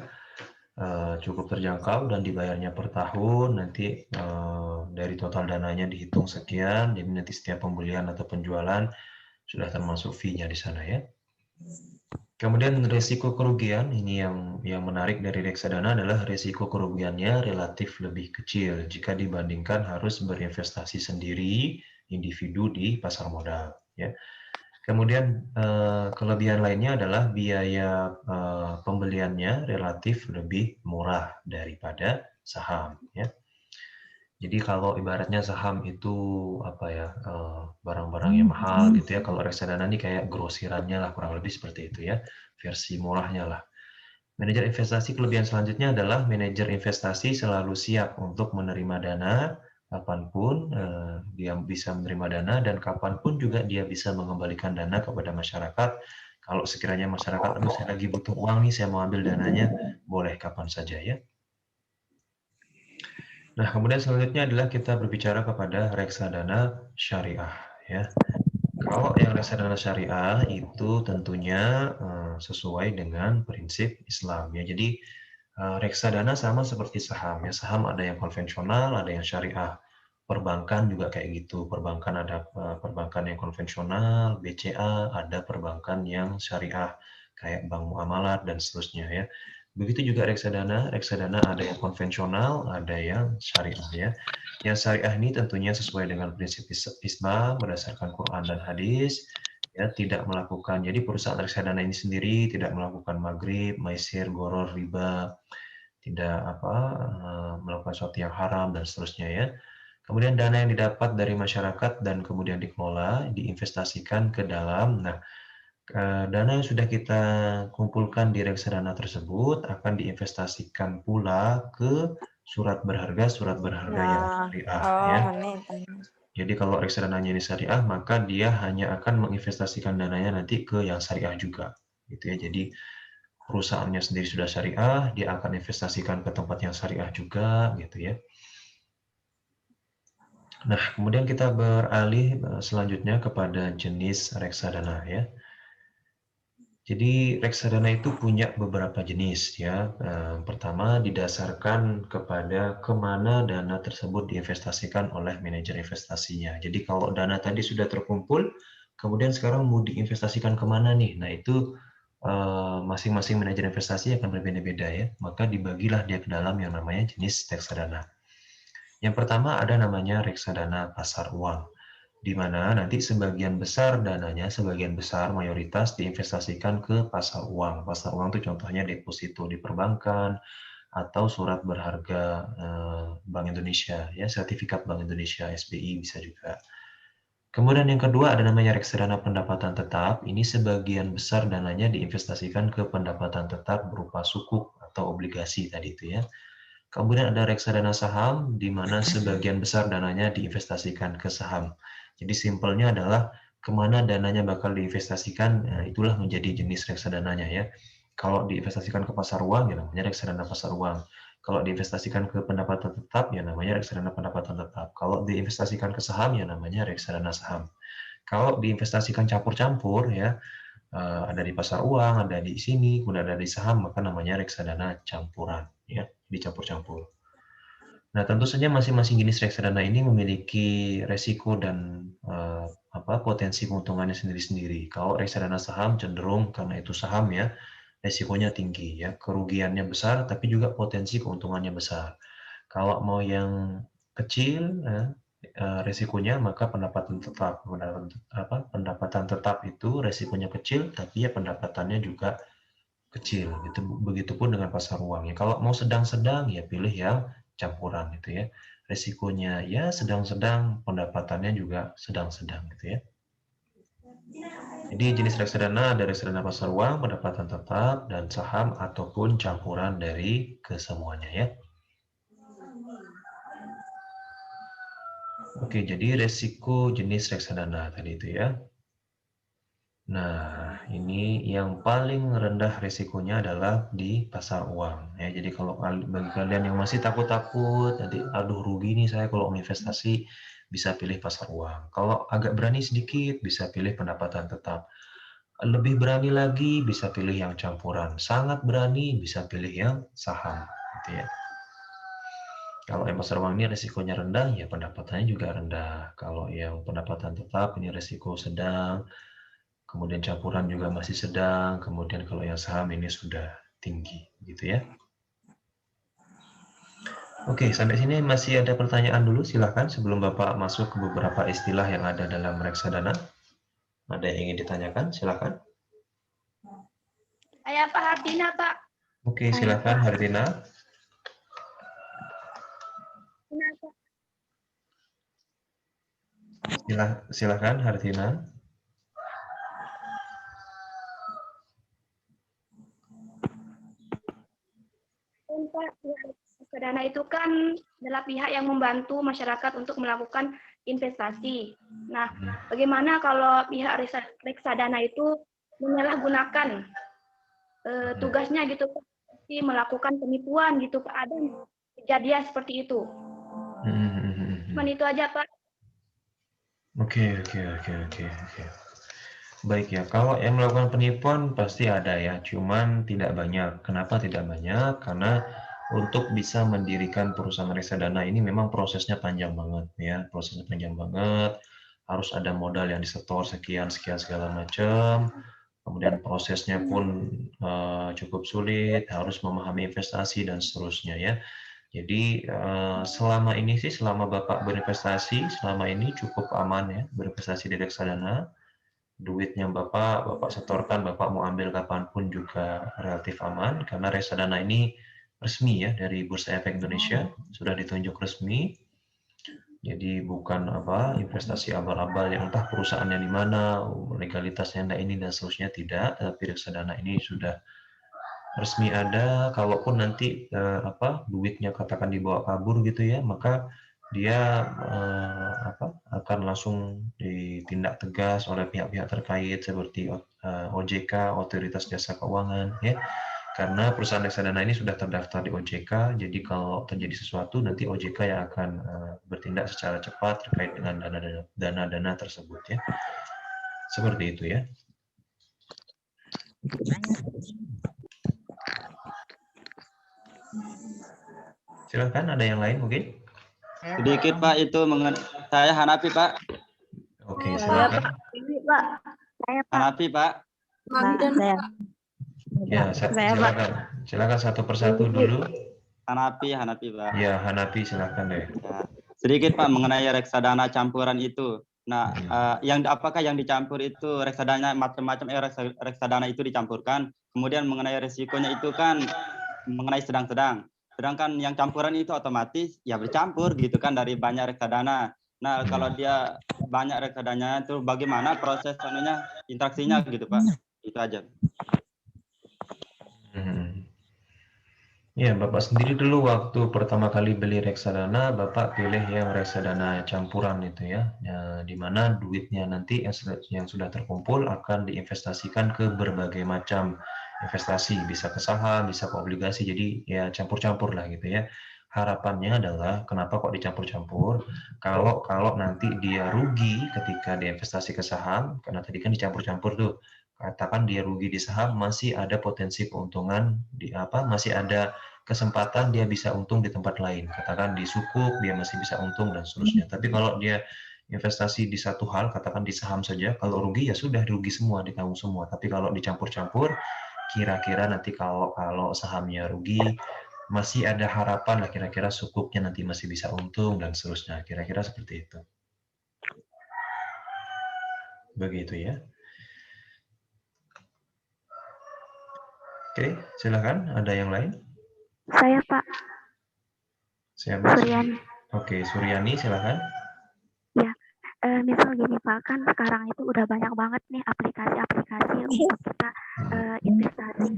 cukup terjangkau dan dibayarnya per tahun. Nanti dari total dananya dihitung sekian, jadi nanti setiap pembelian atau penjualan sudah termasuk fee-nya di sana ya. Kemudian risiko kerugian, ini yang menarik dari reksadana adalah risiko kerugiannya relatif lebih kecil jika dibandingkan harus berinvestasi sendiri individu di pasar modal ya. Kemudian kelebihan lainnya adalah biaya pembeliannya relatif lebih murah daripada saham, ya. Jadi kalau ibaratnya saham itu apa ya, barang-barang yang mahal gitu ya, kalau reksadana ini kayak grosirannya lah, kurang lebih seperti itu ya, versi murahnya lah. Manajer investasi kelebihan selanjutnya adalah manajer investasi selalu siap untuk menerima dana kapanpun dia bisa menerima dana, dan kapanpun juga dia bisa mengembalikan dana kepada masyarakat. Kalau sekiranya masyarakat, aduh saya lagi butuh uang nih, saya mau ambil dananya, boleh kapan saja ya. Nah, kemudian selanjutnya adalah kita berbicara kepada reksadana syariah ya. Kalau yang reksadana syariah itu tentunya sesuai dengan prinsip Islam ya. Jadi reksadana sama seperti saham ya. Saham ada yang konvensional, ada yang syariah. Perbankan juga kayak gitu. Perbankan ada perbankan yang konvensional, BCA, ada perbankan yang syariah kayak bank muamalat dan seterusnya ya. Begitu juga reksadana. Reksadana ada yang konvensional, ada yang syariah ya. Yang syariah ini tentunya sesuai dengan prinsip Islam berdasarkan Quran dan hadis. Ya, tidak melakukan, jadi perusahaan reksadana ini sendiri tidak melakukan maghrib, maisir, goror, riba, tidak melakukan sesuatu yang haram dan seterusnya ya. Kemudian dana yang didapat dari masyarakat dan kemudian dikelola, diinvestasikan ke dalam. Nah, dana yang sudah kita kumpulkan di reksadana tersebut akan diinvestasikan pula ke surat berharga yang syariah ya. Jadi kalau reksadananya ini syariah, maka dia hanya akan menginvestasikan dananya nanti ke yang syariah juga, gitu ya. Jadi perusahaannya sendiri sudah syariah, dia akan investasikan ke tempat yang syariah juga, gitu ya. Nah, kemudian kita beralih selanjutnya kepada jenis reksadana ya. Jadi reksadana itu punya beberapa jenis ya. Pertama didasarkan kepada kemana dana tersebut diinvestasikan oleh manajer investasinya. Jadi kalau dana tadi sudah terkumpul, kemudian sekarang mau diinvestasikan kemana nih? Nah itu masing-masing manajer investasi akan berbeda-beda ya. Maka dibagilah dia ke dalam yang namanya jenis reksadana. Yang pertama ada namanya reksadana pasar uang, di mana nanti sebagian besar dananya, sebagian besar mayoritas diinvestasikan ke pasar uang. Pasar uang itu contohnya deposito di perbankan atau surat berharga Bank Indonesia, ya sertifikat Bank Indonesia, SBI bisa juga. Kemudian yang kedua ada namanya reksadana pendapatan tetap. Ini sebagian besar dananya diinvestasikan ke pendapatan tetap berupa sukuk atau obligasi tadi itu ya. Kemudian ada reksadana saham, di mana sebagian besar dananya diinvestasikan ke saham. Jadi simpelnya adalah kemana dananya bakal diinvestasikan, itulah menjadi jenis reksadananya ya. Kalau diinvestasikan ke pasar uang, ya namanya reksadana pasar uang. Kalau diinvestasikan ke pendapatan tetap, ya namanya reksadana pendapatan tetap. Kalau diinvestasikan ke saham, ya namanya reksadana saham. Kalau diinvestasikan campur-campur, ya ada di pasar uang, ada di sini, kemudian ada di saham, maka namanya reksadana campuran, ya, dicampur-campur. Nah, tentu saja masing-masing jenis reksadana ini memiliki resiko dan potensi keuntungannya sendiri-sendiri. Kalau reksadana saham cenderung karena itu saham ya, resikonya tinggi ya, kerugiannya besar, tapi juga potensi keuntungannya besar. Kalau mau yang kecil, resikonya maka pendapatan tetap. Pendapatan tetap itu resikonya kecil, tapi ya pendapatannya juga kecil. Begitupun dengan pasar uang. Ya, kalau mau sedang-sedang ya pilih yang campuran gitu ya. Resikonya ya sedang-sedang, pendapatannya juga sedang-sedang gitu ya. Jadi jenis reksadana ada reksadana pasar uang, pendapatan tetap, dan saham ataupun campuran dari kesemuanya ya. Oke, jadi resiko jenis reksadana tadi itu ya. Nah, ini yang paling rendah resikonya adalah di pasar uang. Ya, jadi kalau bagi kalian yang masih takut-takut, nanti aduh rugi nih saya kalau investasi, bisa pilih pasar uang. Kalau agak berani sedikit, bisa pilih pendapatan tetap. Lebih berani lagi, bisa pilih yang campuran. Sangat berani, bisa pilih yang saham. Gitu ya. Kalau yang pasar uang ini resikonya rendah, ya pendapatannya juga rendah. Kalau yang pendapatan tetap, ini resiko sedang. Kemudian campuran juga masih sedang, kemudian kalau yang saham ini sudah tinggi, gitu ya. Oke, sampai sini masih ada pertanyaan dulu, silakan sebelum Bapak masuk ke beberapa istilah yang ada dalam reksadana. Ada yang ingin ditanyakan? Silakan. Saya Pak Hartina, Pak. Oke, silakan Hartina. Kenapa? Silakan Hartina. Pak, reksadana itu kan adalah pihak yang membantu masyarakat untuk melakukan investasi. Nah, bagaimana kalau pihak reksadana itu menyalahgunakan tugasnya gitu, seperti melakukan penipuan gitu, Pak? Ada kejadian seperti itu. Cuman itu aja, Pak. Oke. Baik ya, kalau yang melakukan penipuan pasti ada ya, cuman tidak banyak. Kenapa tidak banyak? Karena untuk bisa mendirikan perusahaan reksadana ini memang prosesnya panjang banget ya, prosesnya panjang banget. Harus ada modal yang disetor sekian segala macam. Kemudian prosesnya pun cukup sulit, harus memahami investasi dan seterusnya ya. Jadi selama ini sih, selama Bapak berinvestasi, selama ini cukup aman ya berinvestasi di reksadana. Duitnya Bapak setorkan, Bapak mau ambil kapanpun juga relatif aman, karena reksadana ini resmi ya dari Bursa Efek Indonesia, sudah ditunjuk resmi. Jadi bukan investasi abal-abal yang entah perusahaannya di mana, legalitasnya ini dan seterusnya, tidak. Tapi reksadana ini sudah resmi ada. Kalaupun nanti duitnya katakan dibawa kabur gitu ya, maka dia akan langsung ditindak tegas oleh pihak-pihak terkait seperti OJK, Otoritas Jasa Keuangan ya. Karena perusahaan reksadana ini sudah terdaftar di OJK, jadi kalau terjadi sesuatu nanti OJK yang akan bertindak secara cepat terkait dengan dana-dana tersebut ya. Seperti itu ya. Silakan, ada yang lain mungkin? Sedikit Pak, itu saya Hanapi Pak. Oke, silakan. Pak. Saya Pak. Hanapi Pak. Saya. Ya, silakan satu persatu dulu. Hanapi Pak. Ya, Hanapi silakan deh. Ya. Sedikit Pak mengenai reksadana campuran itu. Nah, apakah yang dicampur itu reksadana macam-macam reksadana itu dicampurkan. Kemudian mengenai resikonya itu kan mengenai sedang-sedang. Sedangkan yang campuran itu otomatis ya bercampur gitu kan dari banyak reksadana. Nah, kalau dia banyak reksadana itu bagaimana proses interaksinya gitu Pak? Itu aja. Ya, Bapak sendiri dulu waktu pertama kali beli reksadana, Bapak pilih yang reksadana campuran itu ya, di mana duitnya nanti yang sudah terkumpul akan diinvestasikan ke berbagai macam investasi, bisa ke saham, bisa ke obligasi, jadi ya campur-campur lah gitu ya. Harapannya adalah kenapa kok dicampur-campur? Kalau nanti dia rugi ketika diinvestasi ke saham, karena tadi kan dicampur-campur tuh, katakan dia rugi di saham, masih ada potensi keuntungan masih ada kesempatan dia bisa untung di tempat lain, katakan di sukuk dia masih bisa untung dan seterusnya. Tapi kalau dia investasi di satu hal, katakan di saham saja, kalau rugi ya sudah rugi semua, ditanggung semua. Tapi kalau dicampur-campur, kira-kira nanti kalau sahamnya rugi, masih ada harapan lah, kira-kira sukuknya nanti masih bisa untung dan seterusnya. Kira-kira seperti itu. Begitu ya. Oke, silakan. Ada yang lain? Saya Pak. Siapa? Suryani. Oke, Suryani, silakan. Ya, misal gini Pak, kan sekarang itu udah banyak banget nih aplikasi-aplikasi untuk kita investasi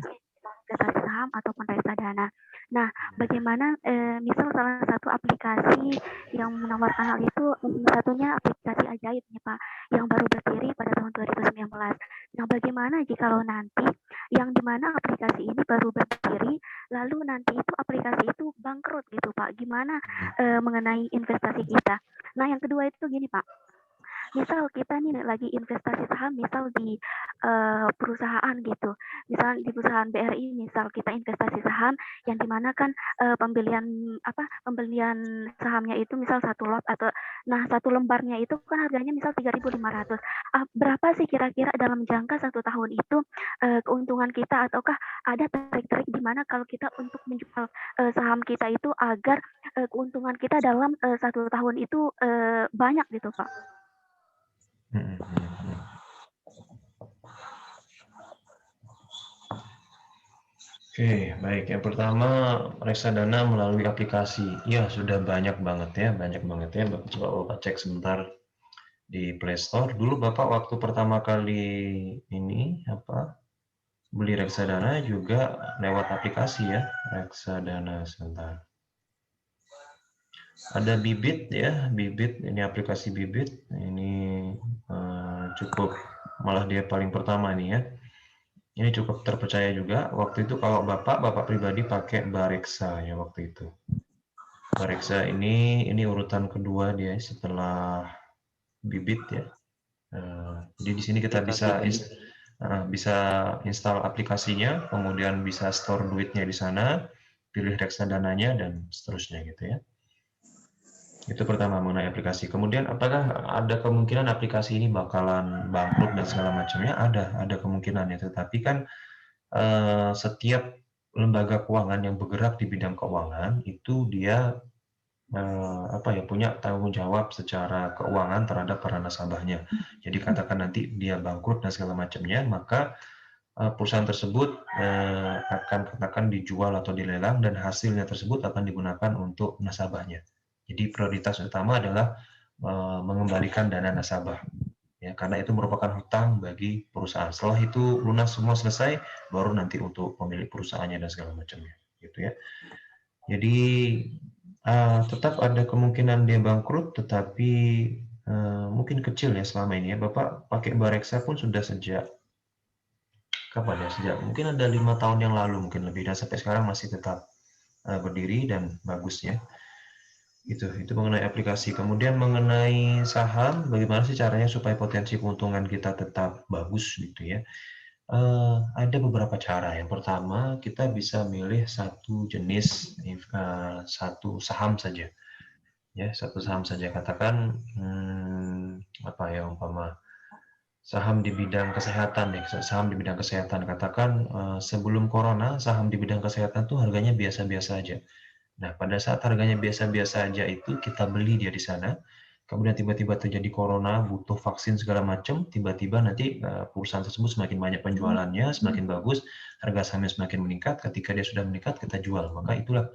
saham ataupun reksadana. Nah, bagaimana misal salah satu aplikasi yang menawarkan hal itu, satunya aplikasi Ajaib nih Pak, yang baru berdiri pada tahun 2019. Nah, bagaimana jikalau nanti yang dimana aplikasi ini baru berdiri, lalu nanti itu aplikasi itu bangkrut gitu Pak, gimana mengenai investasi kita? Nah, yang kedua itu gini Pak, misal kita nih lagi investasi saham, misal di perusahaan gitu, misal di perusahaan BRI, misal kita investasi saham yang dimana kan pembelian sahamnya itu misal satu lot atau satu lembarnya itu kan harganya misal 3.500. Berapa sih kira-kira dalam jangka 1 tahun itu keuntungan kita, ataukah ada trik-trik di mana kalau kita untuk menjual saham kita itu agar keuntungan kita dalam 1 tahun itu banyak gitu Pak? Oke, baik. Yang pertama, reksadana melalui aplikasi. Ya, sudah banyak banget ya, banyak banget ya. Coba Bapak cek sebentar di Play Store. Dulu Bapak waktu pertama kali ini beli reksadana juga lewat aplikasi ya, reksadana sebentar. Ada Bibit ya, Bibit ini aplikasi Bibit. Ini cukup, malah dia paling pertama nih ya. Ini cukup terpercaya juga. Waktu itu kalau Bapak pribadi pakai Bareksa ya waktu itu. Bareksa ini urutan kedua dia setelah Bibit ya. Jadi di sini kita bisa install aplikasinya, kemudian bisa store duitnya di sana, pilih reksadananya dan seterusnya gitu ya. Itu pertama mengenai aplikasi. Kemudian apakah ada kemungkinan aplikasi ini bakalan bangkrut dan segala macamnya? Ada kemungkinan ya. Tetapi kan setiap lembaga keuangan yang bergerak di bidang keuangan itu dia punya tanggung jawab secara keuangan terhadap para nasabahnya. Jadi katakan nanti dia bangkrut dan segala macamnya, maka perusahaan tersebut akan katakan dijual atau dilelang dan hasilnya tersebut akan digunakan untuk nasabahnya. Jadi prioritas utama adalah mengembalikan dana nasabah. Ya, karena itu merupakan hutang bagi perusahaan. Setelah itu lunas semua selesai, baru nanti untuk pemilik perusahaannya dan segala macamnya, gitu ya. Jadi tetap ada kemungkinan dia bangkrut, tetapi mungkin kecil ya selama ini ya. Bapak pakai Bareksa pun sudah sejak kapan ya? Sejak mungkin ada 5 tahun yang lalu, mungkin lebih, dan sampai sekarang masih tetap berdiri dan bagus ya. Itu mengenai aplikasi. Kemudian mengenai saham, bagaimana sih caranya supaya potensi keuntungan kita tetap bagus gitu ya? Ada beberapa cara. Yang pertama, kita bisa milih satu jenis satu saham saja. Ya, satu saham saja. Katakan umpama saham di bidang kesehatan ya, saham di bidang kesehatan. Katakan sebelum corona, saham di bidang kesehatan tuh harganya biasa-biasa aja. Nah, pada saat harganya biasa-biasa aja itu kita beli dia di sana, kemudian tiba-tiba terjadi corona, butuh vaksin segala macam, tiba-tiba nanti perusahaan tersebut semakin banyak penjualannya, semakin bagus, harga sahamnya semakin meningkat, ketika dia sudah meningkat kita jual, maka itulah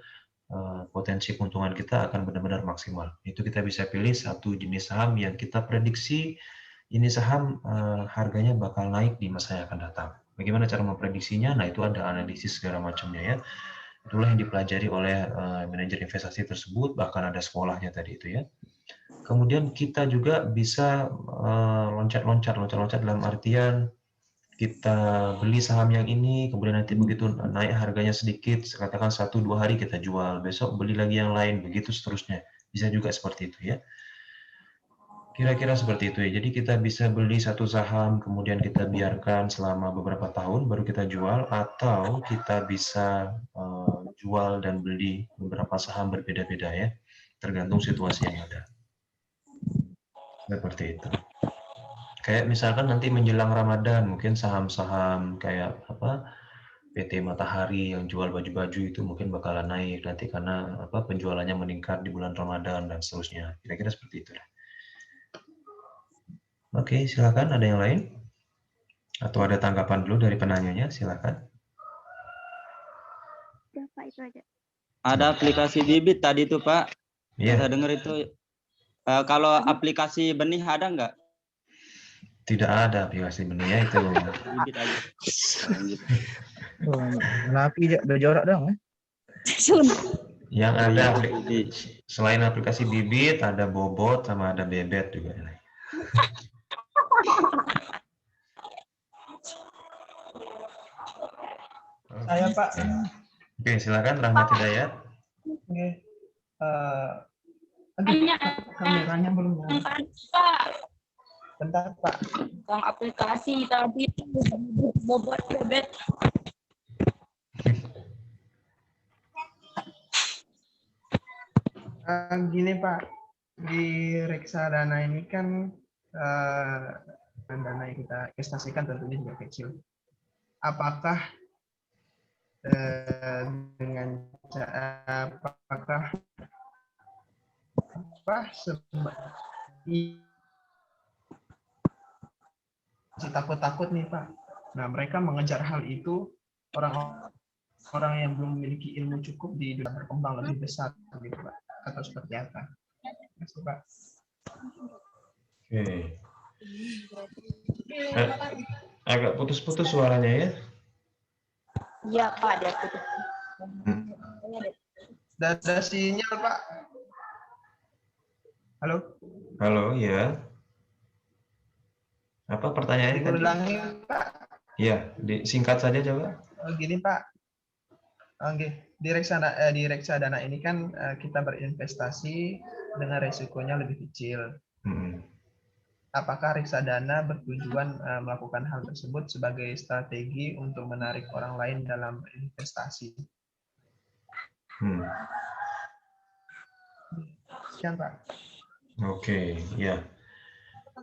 potensi keuntungan kita akan benar-benar maksimal. Itu kita bisa pilih satu jenis saham yang kita prediksi ini saham harganya bakal naik di masa yang akan datang. Bagaimana cara memprediksinya? Nah, itu ada analisis segala macamnya ya. Itulah yang dipelajari oleh manajer investasi tersebut, bahkan ada sekolahnya tadi itu ya. Kemudian kita juga bisa loncat-loncat dalam artian kita beli saham yang ini, kemudian nanti begitu naik harganya sedikit, katakan 1-2 hari kita jual, besok beli lagi yang lain, begitu seterusnya. Bisa juga seperti itu ya. Kira-kira seperti itu ya. Jadi kita bisa beli satu saham, kemudian kita biarkan selama beberapa tahun, baru kita jual, atau kita bisa jual dan beli beberapa saham berbeda-beda ya, tergantung situasi yang ada. Seperti itu. Kayak misalkan nanti menjelang Ramadan, mungkin saham-saham kayak PT Matahari yang jual baju-baju itu mungkin bakalan naik nanti karena penjualannya meningkat di bulan Ramadan dan seterusnya. Kira-kira seperti itu. Oke, silakan. Ada yang lain? Atau ada tanggapan dulu dari penanyanya? Silakan. Ya, Pak, itu aja. Ada aplikasi Bibit tadi itu, Pak. Iya. Saya dengar itu. Kalau aplikasi benih ada nggak? Tidak ada aplikasi benih ya itu. Bibit aja. Napi berjorak dong. Yang ada selain aplikasi Bibit, ada Bobot sama ada Bebet juga. Saya Pak. Oke, silakan Rahmat Hidayat. Oke. Kameranya belum nyala. Bentar Pak. Yang aplikasi tadi Bobot Bebet. Gini Pak, di reksadana ini kan dana yang kita investasikan tentunya juga kecil. Apakah takut-takut nih Pak. Nah, mereka mengejar hal itu, orang orang yang belum memiliki ilmu cukup di dunia berkembang lebih besar gitu Pak, atau seperti apa? Terima kasih Pak. Oke. Agak putus-putus suaranya ya. Iya Pak, ada putus. Ada sinyal Pak. Halo. Halo, ya. Apa pertanyaannya tadi? Ulangi Pak. Ya, singkat saja coba. Gini Pak. Oke, di reksadana ini kan kita berinvestasi dengan resikonya lebih kecil. Apakah reksadana bertujuan melakukan hal tersebut sebagai strategi untuk menarik orang lain dalam investasi? Sekian Pak. Oke, ya.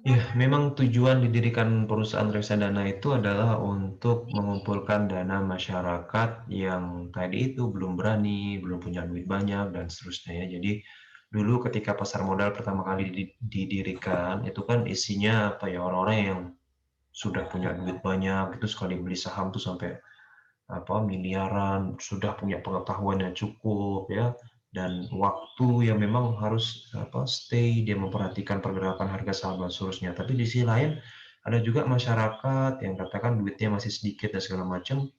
Ya, memang tujuan didirikan perusahaan reksadana itu adalah untuk mengumpulkan dana masyarakat yang tadi itu belum berani, belum punya duit banyak, dan seterusnya ya. Jadi dulu ketika pasar modal pertama kali didirikan, itu kan isinya apa ya, orang-orang yang sudah punya duit banyak, itu sekali beli saham tuh sampai apa miliaran, sudah punya pengetahuan yang cukup ya, dan waktu yang memang harus stay, dia memperhatikan pergerakan harga saham dan seterusnya. Tapi di sisi lain ada juga masyarakat yang katakan duitnya masih sedikit dan segala macam,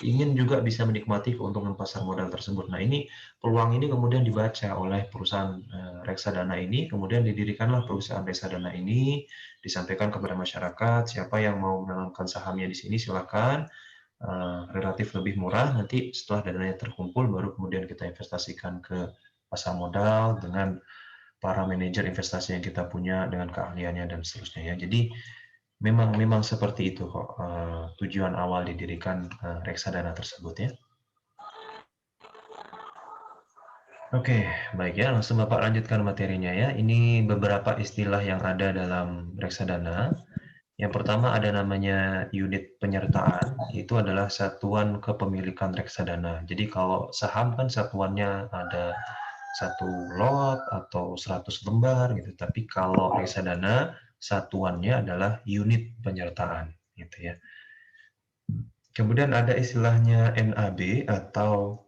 ingin juga bisa menikmati keuntungan pasar modal tersebut. Nah, ini peluang ini kemudian dibaca oleh perusahaan reksadana ini, kemudian didirikanlah perusahaan reksadana ini, disampaikan kepada masyarakat siapa yang mau menanamkan sahamnya di sini silakan. Relatif lebih murah, nanti setelah dananya terkumpul baru kemudian kita investasikan ke pasar modal dengan para manajer investasi yang kita punya dengan keahliannya dan seterusnya ya. Jadi memang seperti itu kok tujuan awal didirikan reksadana tersebut ya. Oke, baik ya, langsung Bapak lanjutkan materinya ya. Ini beberapa istilah yang ada dalam reksadana. Yang pertama ada namanya unit penyertaan, itu adalah satuan kepemilikan reksadana. Jadi kalau saham kan satuannya ada 1 lot atau 100 lembar gitu, tapi kalau reksadana satuannya adalah unit penyertaan gitu ya. Kemudian ada istilahnya NAB atau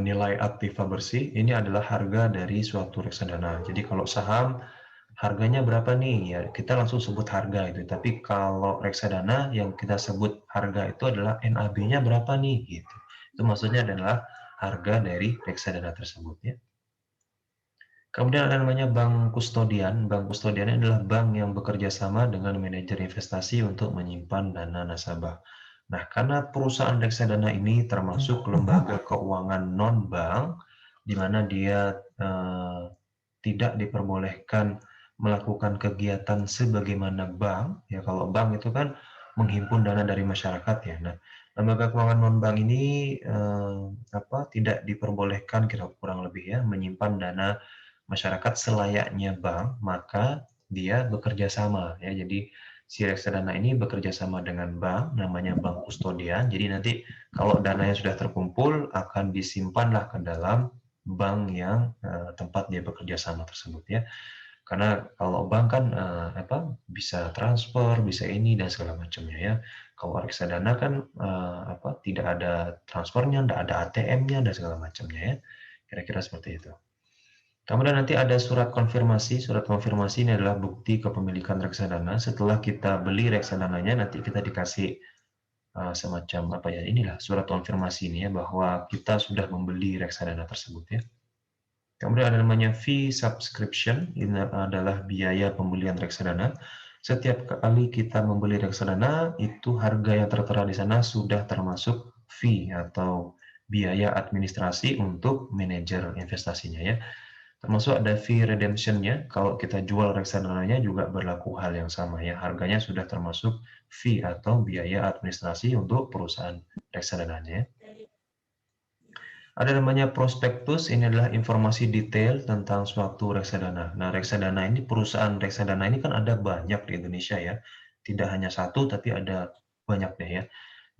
nilai aktiva bersih. Ini adalah harga dari suatu reksadana. Jadi kalau saham harganya berapa nih? Ya, kita langsung sebut harga itu. Tapi kalau reksadana yang kita sebut harga itu adalah NAB-nya berapa nih gitu. Itu maksudnya adalah harga dari reksadana tersebut ya. Kemudian ada namanya bank kustodian. Bank kustodian adalah bank yang bekerja sama dengan manajer investasi untuk menyimpan dana nasabah. Nah, karena perusahaan reksadana ini termasuk lembaga keuangan non-bank, di mana dia tidak diperbolehkan melakukan kegiatan sebagaimana bank ya. Kalau bank itu kan menghimpun dana dari masyarakat ya. Nah, lembaga keuangan non bank ini tidak diperbolehkan kurang lebih ya menyimpan dana masyarakat selayaknya bank, maka dia bekerja sama ya. Jadi si reksadana ini bekerja sama dengan bank, namanya bank kustodian. Jadi nanti kalau dananya sudah terkumpul akan disimpanlah ke dalam bank yang tempat dia bekerja sama tersebut ya. Karena kalau bank kan bisa transfer, bisa ini dan segala macamnya ya. Kalau reksadana kan tidak ada transfernya, tidak ada ATM-nya dan segala macamnya ya. Kira-kira seperti itu. Kemudian nanti ada surat konfirmasi. Surat konfirmasi ini adalah bukti kepemilikan reksadana. Setelah kita beli reksadananya, nanti kita dikasih semacam inilah surat konfirmasi ini ya, bahwa kita sudah membeli reksadana tersebut ya. Kemudian ada namanya fee subscription, ini adalah biaya pembelian reksadana. Setiap kali kita membeli reksadana, itu harga yang tertera di sana sudah termasuk fee atau biaya administrasi untuk manajer investasinya ya. Termasuk ada fee redemption-nya, kalau kita jual reksadananya juga berlaku hal yang sama ya. Harganya sudah termasuk fee atau biaya administrasi untuk perusahaan reksadananya. Ada namanya prospektus, ini adalah informasi detail tentang suatu reksadana. Nah, reksadana ini, perusahaan reksadana ini kan ada banyak di Indonesia ya. Tidak hanya satu, tapi ada banyak deh ya.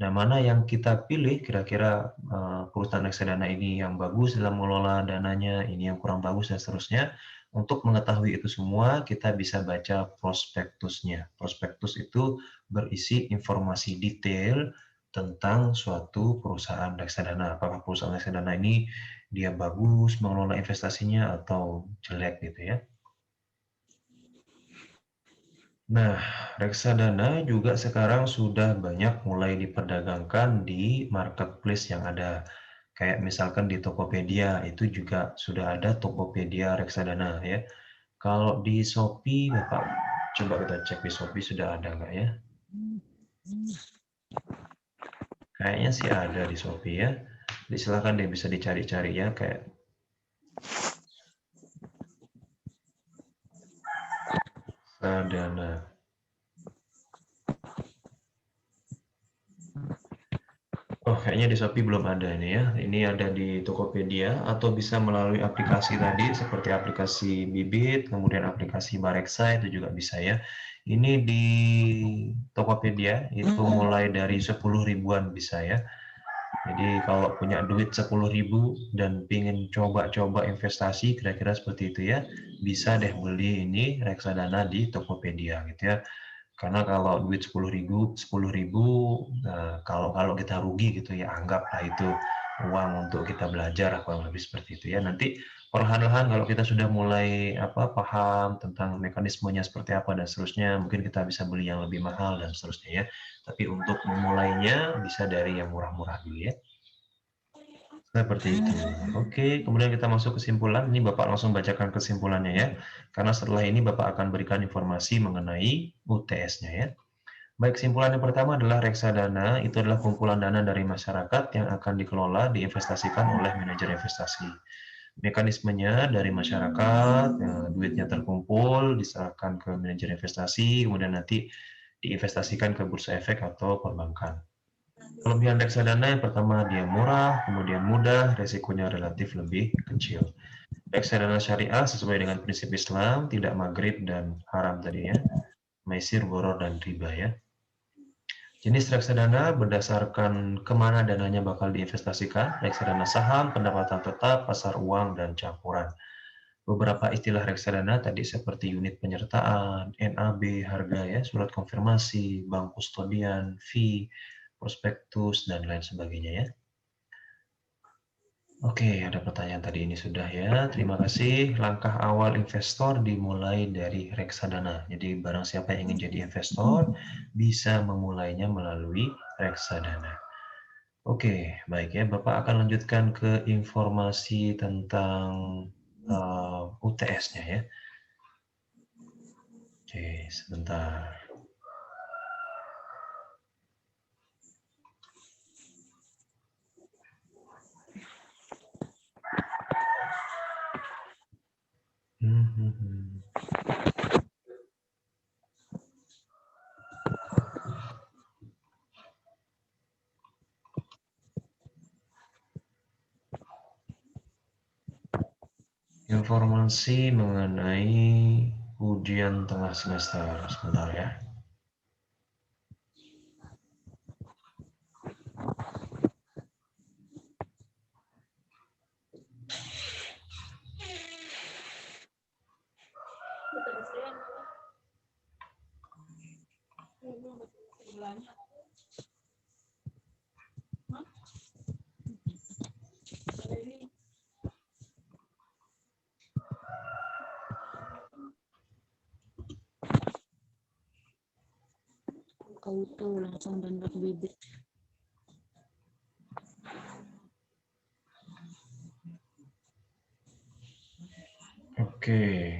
Nah, mana yang kita pilih, kira-kira perusahaan reksadana ini yang bagus dalam mengelola dananya, ini yang kurang bagus, dan seterusnya. Untuk mengetahui itu semua, kita bisa baca prospektusnya. Prospektus itu berisi informasi detail tentang suatu perusahaan reksadana. Apakah perusahaan reksadana ini dia bagus mengelola investasinya atau jelek gitu ya. Nah, reksadana juga sekarang sudah banyak mulai diperdagangkan di marketplace yang ada. Kayak misalkan di Tokopedia, itu juga sudah ada Tokopedia reksadana ya. Kalau di Shopee, Bapak coba kita cek di Shopee sudah ada nggak ya? Kayaknya sih ada di Shopee ya. Jadi silakan deh bisa dicari-cari ya kayak reksadana. Oh, kayaknya di Shopee belum ada ini ya. Ini ada di Tokopedia atau bisa melalui aplikasi tadi seperti aplikasi Bibit, kemudian aplikasi Bareksa itu juga bisa ya. Ini di Tokopedia itu mulai dari 10 ribuan bisa ya. Jadi kalau punya duit 10.000 dan pingin coba-coba investasi kira-kira seperti itu ya, bisa deh beli ini reksadana di Tokopedia gitu ya. Karena kalau duit 10.000, nah, kalau kita rugi gitu ya, anggaplah itu uang untuk kita belajar kurang lebih seperti itu ya. Nanti perlahan-lahan kalau kita sudah mulai paham tentang mekanismenya seperti apa dan seterusnya, mungkin kita bisa beli yang lebih mahal dan seterusnya ya. Tapi untuk memulainya bisa dari yang murah-murah dulu ya. Seperti itu. Oke, kemudian kita masuk kesimpulan. Ini Bapak langsung bacakan kesimpulannya ya. Karena setelah ini Bapak akan berikan informasi mengenai UTS-nya ya. Baik, kesimpulan yang pertama adalah reksadana itu adalah kumpulan dana dari masyarakat yang akan dikelola diinvestasikan oleh manajer investasi. Mekanismenya dari masyarakat, duitnya terkumpul, diserahkan ke manajer investasi, kemudian nanti diinvestasikan ke bursa efek atau perbankan. Kelebihan reksadana yang pertama dia murah, kemudian mudah, resikonya relatif lebih kecil. Reksadana syariah sesuai dengan prinsip Islam, tidak maghrib dan haram tadi ya, maisir, boror, dan riba ya. Jenis reksadana berdasarkan kemana dananya bakal diinvestasikan, reksadana saham, pendapatan tetap, pasar uang, dan campuran. Beberapa istilah reksadana tadi seperti unit penyertaan, NAB, harga ya, surat konfirmasi, bank kustodian, fee, prospektus, dan lain sebagainya ya. Oke, ada pertanyaan tadi ini sudah ya. Terima kasih. Langkah awal investor dimulai dari reksadana. Jadi barang siapa yang ingin jadi investor bisa memulainya melalui reksadana. Oke, baik ya. Bapak akan lanjutkan ke informasi tentang UTS-nya ya. Oke, sebentar. Informasi mengenai ujian tengah semester. Sebentar ya. Auto langsung download Bibit. Oke.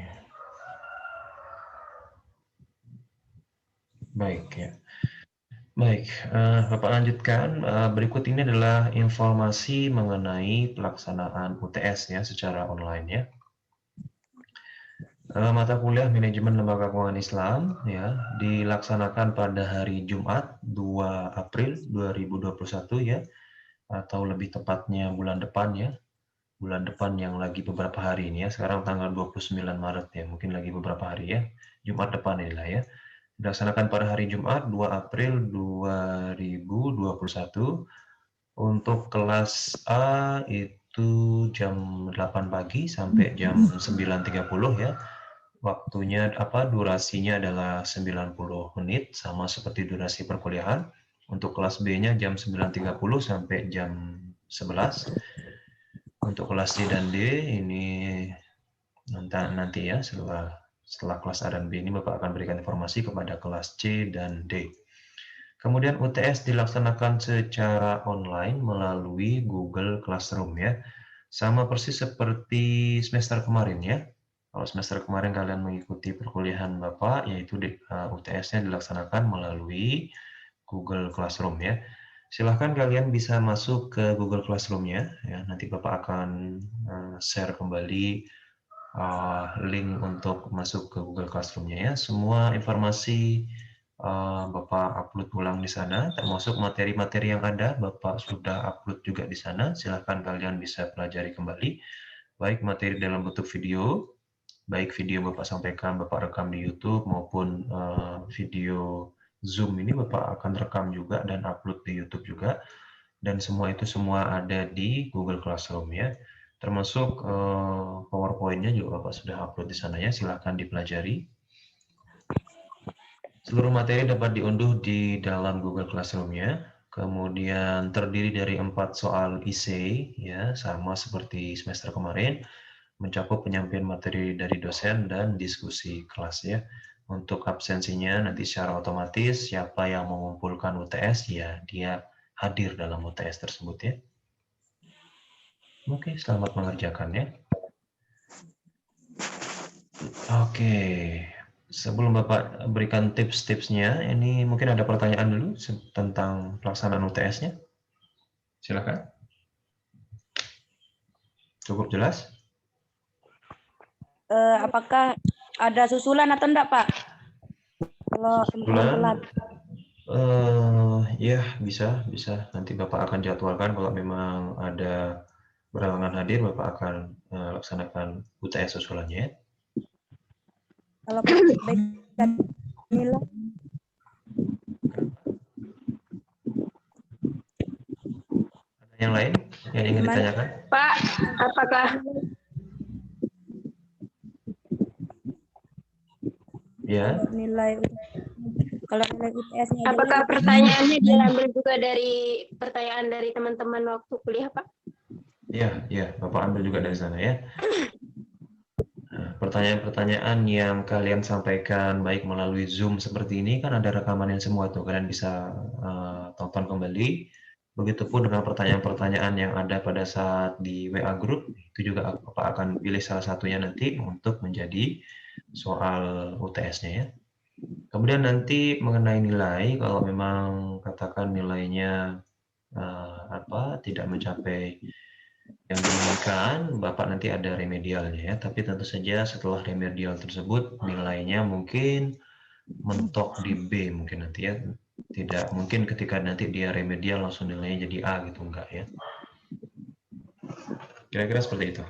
Baik ya. Baik, Bapak lanjutkan. Berikut ini adalah informasi mengenai pelaksanaan UTS ya secara online ya. Mata kuliah Manajemen Lembaga Keuangan Islam ya dilaksanakan pada hari Jumat 2 April 2021 ya, atau lebih tepatnya bulan depan ya. Bulan depan yang lagi beberapa hari ini ya. Sekarang tanggal 29 Maret ya, mungkin lagi beberapa hari ya. Jumat depan inilah ya. Dilaksanakan pada hari Jumat 2 April 2021. Untuk kelas A itu jam 8 pagi sampai jam 9.30 ya. Waktunya durasinya adalah 90 menit sama seperti durasi perkuliahan. Untuk kelas B-nya jam 9.30 sampai jam 11. Untuk kelas C dan D ini nanti ya setelah kelas A dan B ini Bapak akan berikan informasi kepada kelas C dan D. Kemudian UTS dilaksanakan secara online melalui Google Classroom ya. Sama persis seperti semester kemarin ya. Kalau semester kemarin kalian mengikuti perkuliahan Bapak, yaitu UTS-nya dilaksanakan melalui Google Classroom ya. Silahkan kalian bisa masuk ke Google Classroom-nya ya. Nanti Bapak akan share kembali link untuk masuk ke Google Classroom-nya ya. Semua informasi Bapak upload ulang di sana, termasuk materi-materi yang ada Bapak sudah upload juga di sana. Silahkan kalian bisa pelajari kembali, baik materi dalam bentuk video, baik video Bapak sampaikan, Bapak rekam di YouTube, maupun video Zoom ini Bapak akan rekam juga dan upload di YouTube juga. Dan semua itu ada di Google Classroom ya. Termasuk PowerPoint-nya juga Bapak sudah upload di sana ya, silahkan dipelajari. Seluruh materi dapat diunduh di dalam Google Classroom-nya. Kemudian terdiri dari 4 soal essay ya, sama seperti semester kemarin, mencakup penyampaian materi dari dosen dan diskusi kelas ya. Untuk absensinya nanti secara otomatis siapa yang mengumpulkan UTS ya dia hadir dalam UTS tersebut ya. Oke, selamat mengerjakan ya. Oke, sebelum Bapak berikan tips-tipsnya, ini mungkin ada pertanyaan dulu tentang pelaksanaan UTS-nya. Silakan. Cukup jelas? Apakah ada susulan atau enggak, Pak? Kalau susulan, ya bisa. Nanti Bapak akan jadwalkan kalau memang ada berhalangan hadir, Bapak akan laksanakan UTS susulannya. Kalau baik nilai. Ada yang lain yang ingin ditanyakan? Pak, apakah ya nilai UTS-nya apakah pertanyaannya diambil juga dari pertanyaan dari teman-teman waktu kuliah, Pak? Iya, Bapak ambil juga dari sana ya. Pertanyaan-pertanyaan yang kalian sampaikan baik melalui Zoom seperti ini kan ada rekamannya semua tuh, kalian bisa tonton kembali. Begitupun dengan pertanyaan-pertanyaan yang ada pada saat di WA Group, itu juga Bapak akan pilih salah satunya nanti untuk menjadi soal UTS-nya ya. Kemudian nanti mengenai nilai, kalau memang katakan nilainya tidak mencapai yang diinginkan, Bapak nanti ada remedialnya ya. Tapi tentu saja setelah remedial tersebut nilainya mungkin mentok di B mungkin nanti ya. Tidak mungkin ketika nanti dia remedial langsung nilainya jadi A gitu, enggak ya. Kira-kira seperti itu.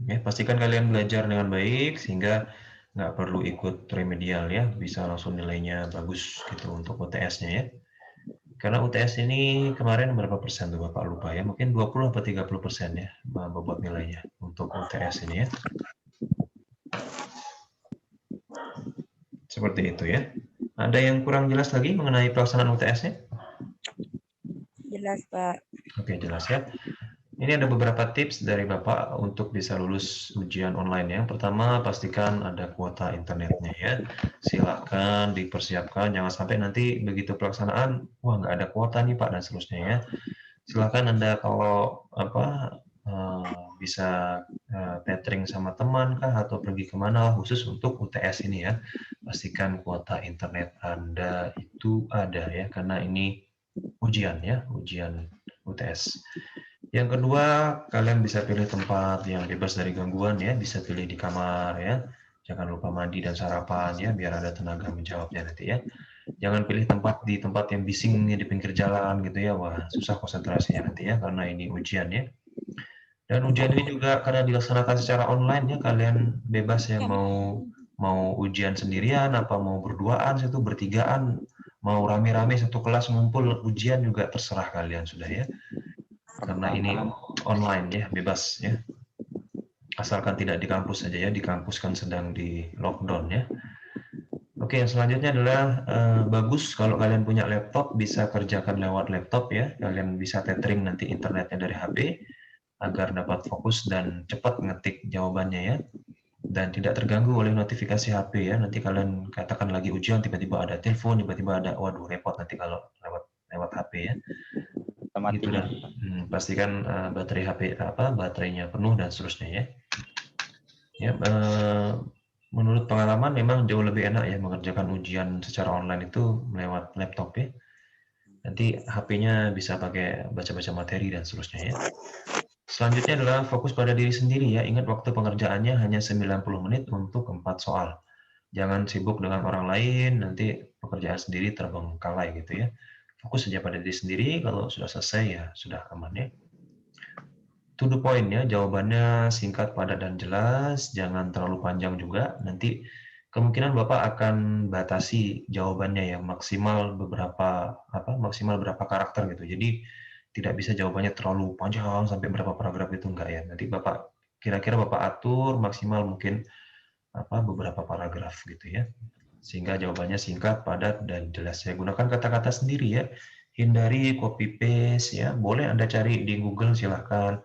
Ya, pastikan kalian belajar dengan baik sehingga nggak perlu ikut remedial ya, bisa langsung nilainya bagus gitu untuk UTS-nya ya. Karena UTS ini kemarin berapa persen tuh Bapak lupa ya, mungkin 20 atau 30% ya bobot nilainya untuk UTS ini ya. Seperti itu ya. Ada yang kurang jelas lagi mengenai pelaksanaan UTS-nya? Jelas, Pak. Oke, jelas ya. Ini ada beberapa tips dari Bapak untuk bisa lulus ujian online. Yang pertama, pastikan ada kuota internetnya ya. Silakan dipersiapkan, jangan sampai nanti begitu pelaksanaan, wah nggak ada kuota nih Pak dan seterusnya ya. Silakan Anda kalau bisa tethering sama teman kah atau pergi kemana khusus untuk UTS ini ya. Pastikan kuota internet Anda itu ada ya, karena ini ujian ya, ujian UTS. Yang kedua, kalian bisa pilih tempat yang bebas dari gangguan ya, bisa pilih di kamar ya. Jangan lupa mandi dan sarapan ya, biar ada tenaga menjawabnya nanti ya. Jangan pilih tempat yang bising di pinggir jalan gitu ya, wah susah konsentrasinya nanti ya, karena ini ujian ya. Dan ujian ini juga karena dilaksanakan secara online ya, kalian bebas ya mau ujian sendirian, apa mau berduaan, satu bertigaan, mau rame-rame satu kelas ngumpul ujian juga terserah kalian sudah ya. Karena ini online ya, bebas ya. Asalkan tidak di kampus saja ya, di kampus kan sedang di lockdown ya. Oke, yang selanjutnya adalah bagus kalau kalian punya laptop, bisa kerjakan lewat laptop ya. Kalian bisa tethering nanti internetnya dari HP agar dapat fokus dan cepat ngetik jawabannya ya. Dan tidak terganggu oleh notifikasi HP ya. Nanti kalian katakan lagi ujian, tiba-tiba ada telepon, tiba-tiba ada, waduh repot nanti kalau lewat HP ya. Gitu dan pastikan baterai HP baterainya penuh dan seterusnya ya. Ya, menurut pengalaman memang jauh lebih enak ya mengerjakan ujian secara online itu lewat laptop ya. Nanti HP-nya bisa pakai baca-baca materi dan seterusnya ya. Selanjutnya adalah fokus pada diri sendiri ya. Ingat waktu pengerjaannya hanya 90 menit untuk 4 soal. Jangan sibuk dengan orang lain, nanti pekerjaan sendiri terbengkalai gitu ya. Fokus saja pada diri sendiri, kalau sudah selesai ya sudah aman ya. To the point ya, jawabannya singkat, padat, dan jelas, jangan terlalu panjang juga. Nanti kemungkinan Bapak akan batasi jawabannya ya, maksimal berapa karakter gitu. Jadi tidak bisa jawabannya terlalu panjang sampai berapa paragraf itu enggak ya. Nanti Bapak kira-kira Bapak atur maksimal mungkin beberapa paragraf gitu ya. Sehingga jawabannya singkat, padat, dan jelas ya. Gunakan kata-kata sendiri ya. Hindari copy paste ya. Boleh Anda cari di Google silahkan.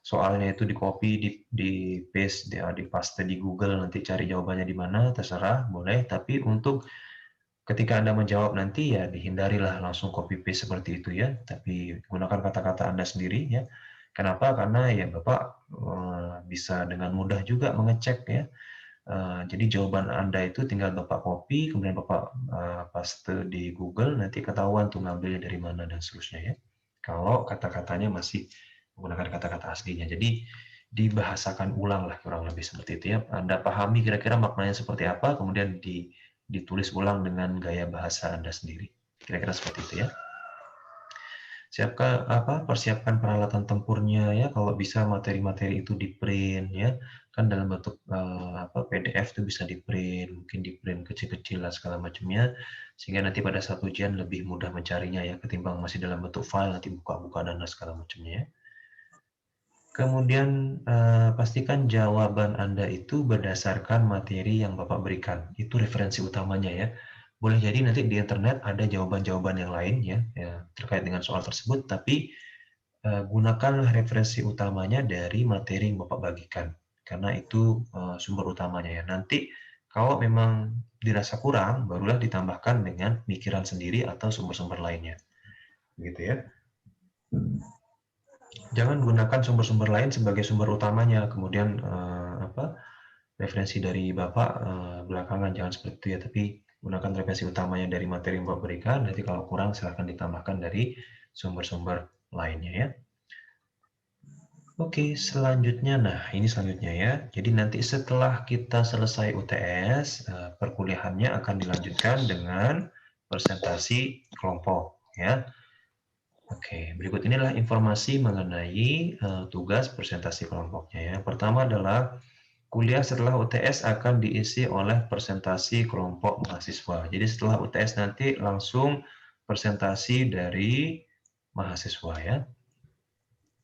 Soalnya itu di copy, di paste, di paste di Google, nanti cari jawabannya di mana, terserah, boleh. Tapi untuk ketika Anda menjawab nanti ya dihindarilah langsung copy paste seperti itu ya. Tapi gunakan kata-kata Anda sendiri ya. Kenapa? Karena ya Bapak bisa dengan mudah juga mengecek ya. Jadi jawaban Anda itu tinggal Bapak copy, kemudian Bapak paste di Google, nanti ketahuan tuh ngambilnya dari mana dan seterusnya ya. Kalau kata-katanya masih menggunakan kata-kata aslinya. Jadi dibahasakan ulang lah kurang lebih seperti itu ya. Anda pahami kira-kira maknanya seperti apa, kemudian ditulis ulang dengan gaya bahasa Anda sendiri. Kira-kira seperti itu ya. Persiapkan peralatan tempurnya ya, kalau bisa materi-materi itu di-print ya. Kan dalam bentuk PDF itu bisa di-print, mungkin di-print kecil-kecil lah segala macamnya, sehingga nanti pada saat ujian lebih mudah mencarinya ya, ketimbang masih dalam bentuk file nanti buka-buka dan segala macamnya ya. Kemudian pastikan jawaban Anda itu berdasarkan materi yang Bapak berikan. Itu referensi utamanya ya. Boleh jadi nanti di internet ada jawaban-jawaban yang lain ya terkait dengan soal tersebut, tapi gunakanlah referensi utamanya dari materi yang Bapak bagikan. Karena itu sumber utamanya ya. Nanti kalau memang dirasa kurang, barulah ditambahkan dengan pikiran sendiri atau sumber-sumber lainnya. Gitu ya. Jangan gunakan sumber-sumber lain sebagai sumber utamanya, kemudian referensi dari Bapak belakangan, jangan seperti itu ya, tapi gunakan referensi utamanya dari materi yang Bapak berikan, nanti kalau kurang silahkan ditambahkan dari sumber-sumber lainnya ya. Oke, selanjutnya, ini selanjutnya ya. Jadi nanti setelah kita selesai UTS, perkuliahannya akan dilanjutkan dengan presentasi kelompok ya. Oke, berikut inilah informasi mengenai tugas presentasi kelompoknya ya. Pertama adalah kuliah setelah UTS akan diisi oleh presentasi kelompok mahasiswa. Jadi setelah UTS nanti langsung presentasi dari mahasiswa ya.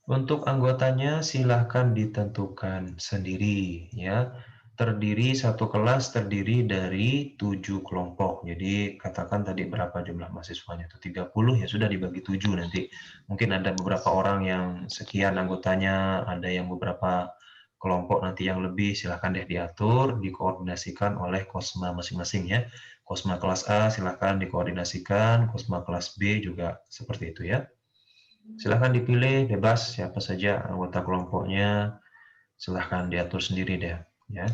Untuk anggotanya silahkan ditentukan sendiri ya. Satu kelas terdiri dari 7 kelompok. Jadi katakan tadi berapa jumlah mahasiswanya itu 30 ya sudah dibagi 7 nanti. Mungkin ada beberapa orang yang sekian anggotanya, ada yang beberapa kelompok nanti yang lebih, silahkan deh diatur, dikoordinasikan oleh Kosma masing-masing ya. Kosma kelas A silahkan dikoordinasikan, Kosma kelas B juga seperti itu ya. Silahkan dipilih bebas siapa saja anggota kelompoknya, silahkan diatur sendiri deh ya.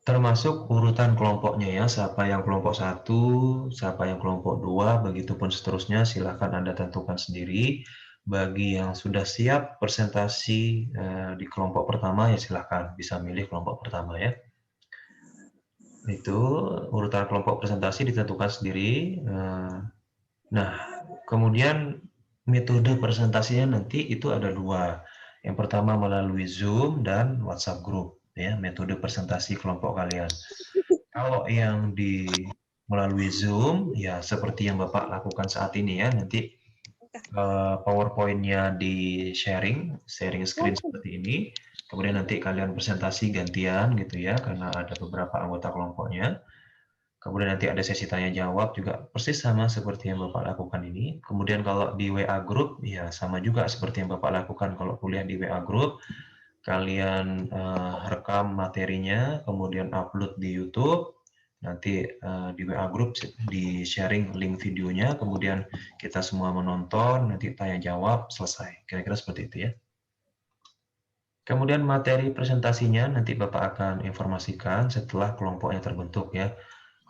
Termasuk urutan kelompoknya ya, siapa yang kelompok 1, siapa yang kelompok 2, begitupun seterusnya silahkan Anda tentukan sendiri. Bagi yang sudah siap presentasi di kelompok pertama ya silahkan bisa milih kelompok pertama ya. Itu urutan kelompok presentasi ditentukan sendiri. Nah, kemudian metode presentasinya nanti itu ada 2. Yang pertama melalui Zoom dan WhatsApp Group ya, metode presentasi kelompok kalian. Kalau yang melalui Zoom ya seperti yang Bapak lakukan saat ini ya, nanti PowerPoint-nya di sharing screen seperti ini. Kemudian nanti kalian presentasi gantian gitu ya, karena ada beberapa anggota kelompoknya. Kemudian nanti ada sesi tanya jawab juga persis sama seperti yang Bapak lakukan ini. Kemudian kalau di WA Group, ya sama juga seperti yang Bapak lakukan kalau kuliah di WA Group. Kalian rekam materinya, kemudian upload di YouTube. Nanti di WA Group di sharing link videonya, kemudian kita semua menonton, nanti tanya jawab, selesai. Kira-kira seperti itu ya. Kemudian materi presentasinya nanti Bapak akan informasikan setelah kelompoknya terbentuk ya.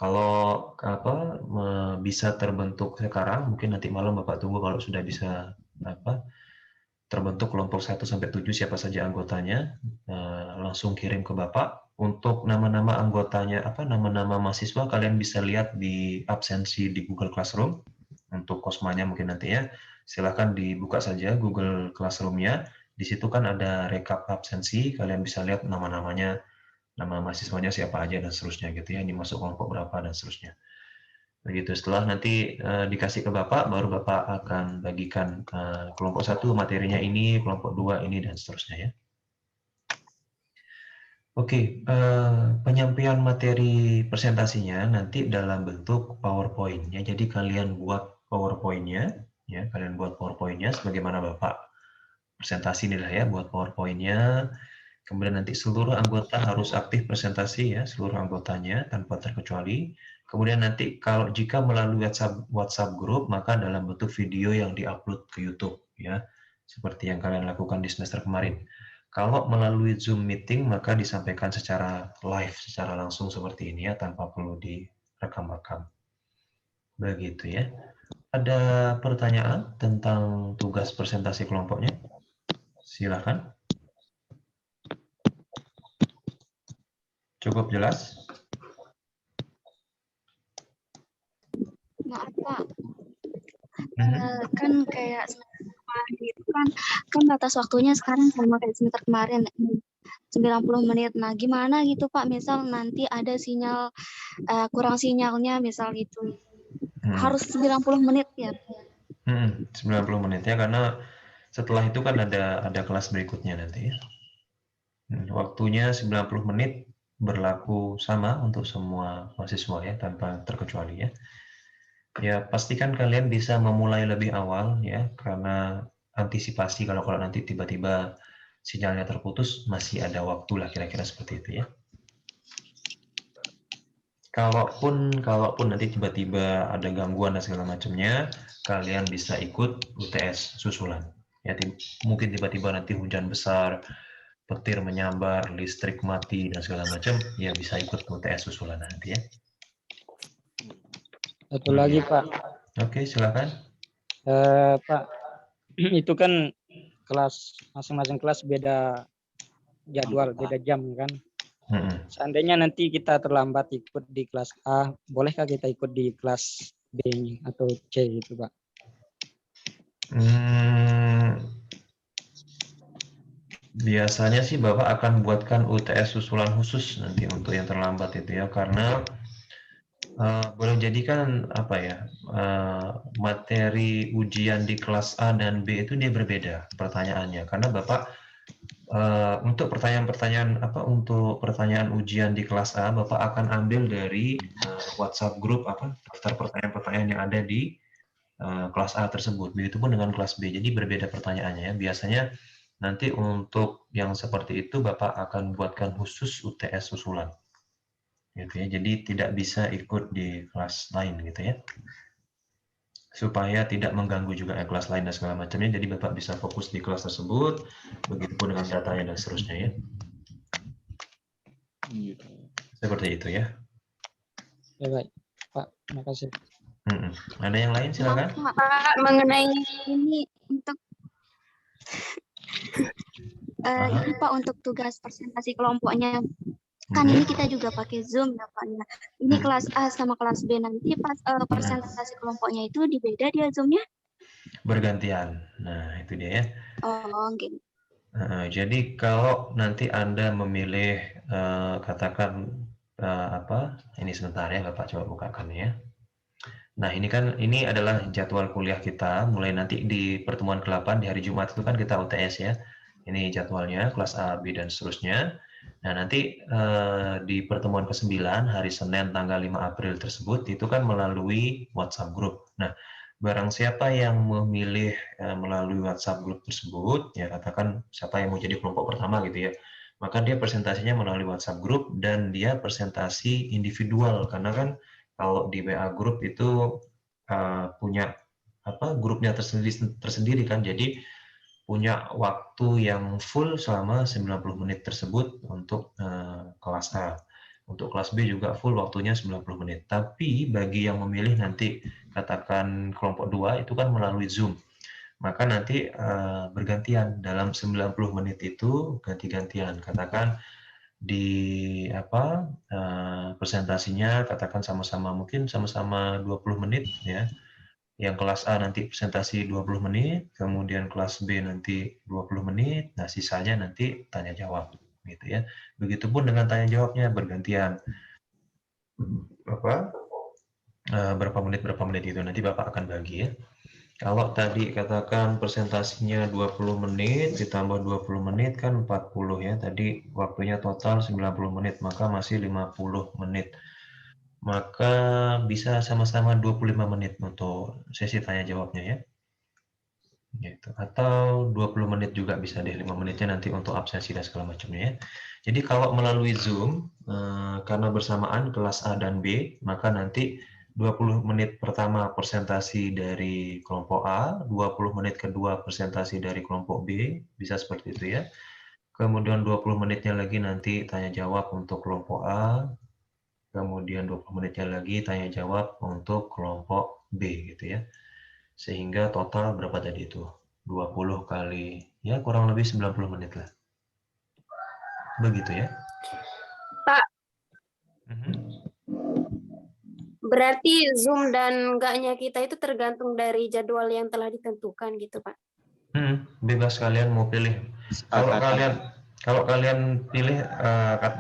Kalau bisa terbentuk sekarang, mungkin nanti malam Bapak tunggu kalau sudah bisa terbentuk kelompok 1 sampai 7 siapa saja anggotanya, langsung kirim ke Bapak. Untuk nama-nama anggotanya nama-nama mahasiswa kalian bisa lihat di absensi di Google Classroom. Untuk Kosmanya mungkin nanti ya. Silahkan dibuka saja Google Classroom-nya. Di situ kan ada rekap absensi, kalian bisa lihat nama-namanya, nama mahasiswanya siapa aja dan seterusnya gitu ya, ini masuk kelompok berapa dan seterusnya. Begitu, setelah nanti dikasih ke Bapak, baru Bapak akan bagikan kelompok 1 materinya ini, kelompok 2 ini dan seterusnya ya. Oke, penyampaian materi presentasinya nanti dalam bentuk PowerPoint ya. Jadi kalian buat PowerPoint-nya ya, kalian buat PowerPoint-nya sebagaimana Bapak presentasi inilah ya, buat PowerPoint-nya. Kemudian nanti seluruh anggota harus aktif presentasi ya, seluruh anggotanya tanpa terkecuali. Kemudian nanti jika melalui WhatsApp group, maka dalam bentuk video yang diupload ke YouTube ya, seperti yang kalian lakukan di semester kemarin. Kalau melalui Zoom meeting, maka disampaikan secara live, secara langsung seperti ini ya, tanpa perlu direkam-rekam. Begitu ya. Ada pertanyaan tentang tugas presentasi kelompoknya? Silakan. Cukup jelas? Maaf Pak, kan kayak semester kemarin itu kan batas waktunya sekarang sama kayak semester kemarin 90 menit. Nah gimana gitu Pak, misal nanti ada sinyal kurang sinyalnya misal gitu, harus 90 menit ya? 90 menit ya, karena setelah itu kan ada kelas berikutnya nanti ya. Waktunya 90 menit berlaku sama untuk semua mahasiswa ya, tanpa terkecuali ya. Ya, pastikan kalian bisa memulai lebih awal ya, karena antisipasi kalau nanti tiba-tiba sinyalnya terputus, masih ada waktu lah, kira-kira seperti itu ya. Kalaupun nanti tiba-tiba ada gangguan dan segala macamnya, kalian bisa ikut UTS susulan. Ya, mungkin tiba-tiba nanti hujan besar, petir menyambar, listrik mati dan segala macam, ya bisa ikut UTS susulan nanti ya. Satu lagi Pak. Oke, silakan. Pak, itu kan kelas masing-masing kelas beda jadwal, beda jam kan. Seandainya nanti kita terlambat ikut di kelas A, bolehkah kita ikut di kelas B atau C gitu Pak? Biasanya sih Bapak akan buatkan UTS susulan khusus nanti untuk yang terlambat itu ya, karena boleh jadi kan materi ujian di kelas A dan B itu dia berbeda pertanyaannya, karena Bapak untuk pertanyaan ujian di kelas A Bapak akan ambil dari WhatsApp group daftar pertanyaan-pertanyaan yang ada di kelas A tersebut. Begitupun dengan kelas B, jadi berbeda pertanyaannya ya. Biasanya nanti untuk yang seperti itu Bapak akan buatkan khusus UTS susulan. Gitu ya, jadi tidak bisa ikut di kelas lain gitu ya, supaya tidak mengganggu juga kelas lain dan segala macamnya. Jadi Bapak bisa fokus di kelas tersebut, begitupun dengan datanya dan seterusnya ya. Seperti itu ya. Ya baik Pak, terima kasih. Ada yang lain silakan. Pak, mengenai ini untuk ini Pak, untuk tugas presentasi kelompoknya. Kan ini kita juga pakai Zoom ya Pak. Ini kelas A sama kelas B, nanti pas presentasi kelompoknya itu dibeda dia Zoom-nya? Bergantian. Nah, itu dia ya. Oh, gitu. Jadi kalau nanti Anda memilih katakan ini sebentar ya, Bapak coba bukakan ya. Nah, ini adalah jadwal kuliah kita mulai nanti di pertemuan ke-8 di hari Jumat itu kan kita UTS ya. Ini jadwalnya kelas A, B dan seterusnya. Nah, nanti di pertemuan ke-9 hari Senin tanggal 5 April tersebut itu kan melalui WhatsApp group. Nah, barang siapa yang memilih melalui WhatsApp group tersebut, ya katakan siapa yang mau jadi kelompok pertama gitu ya, maka dia presentasinya melalui WhatsApp group dan dia presentasi individual karena kan kalau di WA group itu punya grupnya tersendiri kan, jadi punya waktu yang full selama 90 menit tersebut untuk kelas A. Untuk kelas B juga full waktunya 90 menit. Tapi bagi yang memilih nanti katakan kelompok 2 itu kan melalui Zoom. Maka nanti bergantian dalam 90 menit itu ganti-gantian. Katakan di presentasinya katakan sama-sama mungkin sama-sama 20 menit ya. Yang kelas A nanti presentasi 20 menit, kemudian kelas B nanti 20 menit, nah sisanya nanti tanya jawab gitu ya. Begitupun dengan tanya jawabnya bergantian. Berapa menit itu nanti Bapak akan bagi ya. Kalau tadi katakan presentasinya 20 menit ditambah 20 menit kan 40 ya. Tadi waktunya total 90 menit, maka masih 50 menit. Maka bisa sama-sama 25 menit untuk sesi tanya jawabnya ya. Gitu. Atau 20 menit juga bisa deh, 5 menitnya nanti untuk absensi dan segala macamnya ya. Jadi kalau melalui Zoom, karena bersamaan kelas A dan B, maka nanti 20 menit pertama presentasi dari kelompok A, 20 menit kedua presentasi dari kelompok B, bisa seperti itu ya. Kemudian 20 menitnya lagi nanti tanya jawab untuk kelompok A, kemudian 20 menitnya lagi tanya jawab untuk kelompok B gitu ya. Sehingga total berapa tadi itu? 20 kali, ya kurang lebih 90 menit lah. Begitu ya. Pak, berarti Zoom dan enggaknya kita itu tergantung dari jadwal yang telah ditentukan gitu, Pak? Bebas kalian mau pilih. Kalau kalian pilih,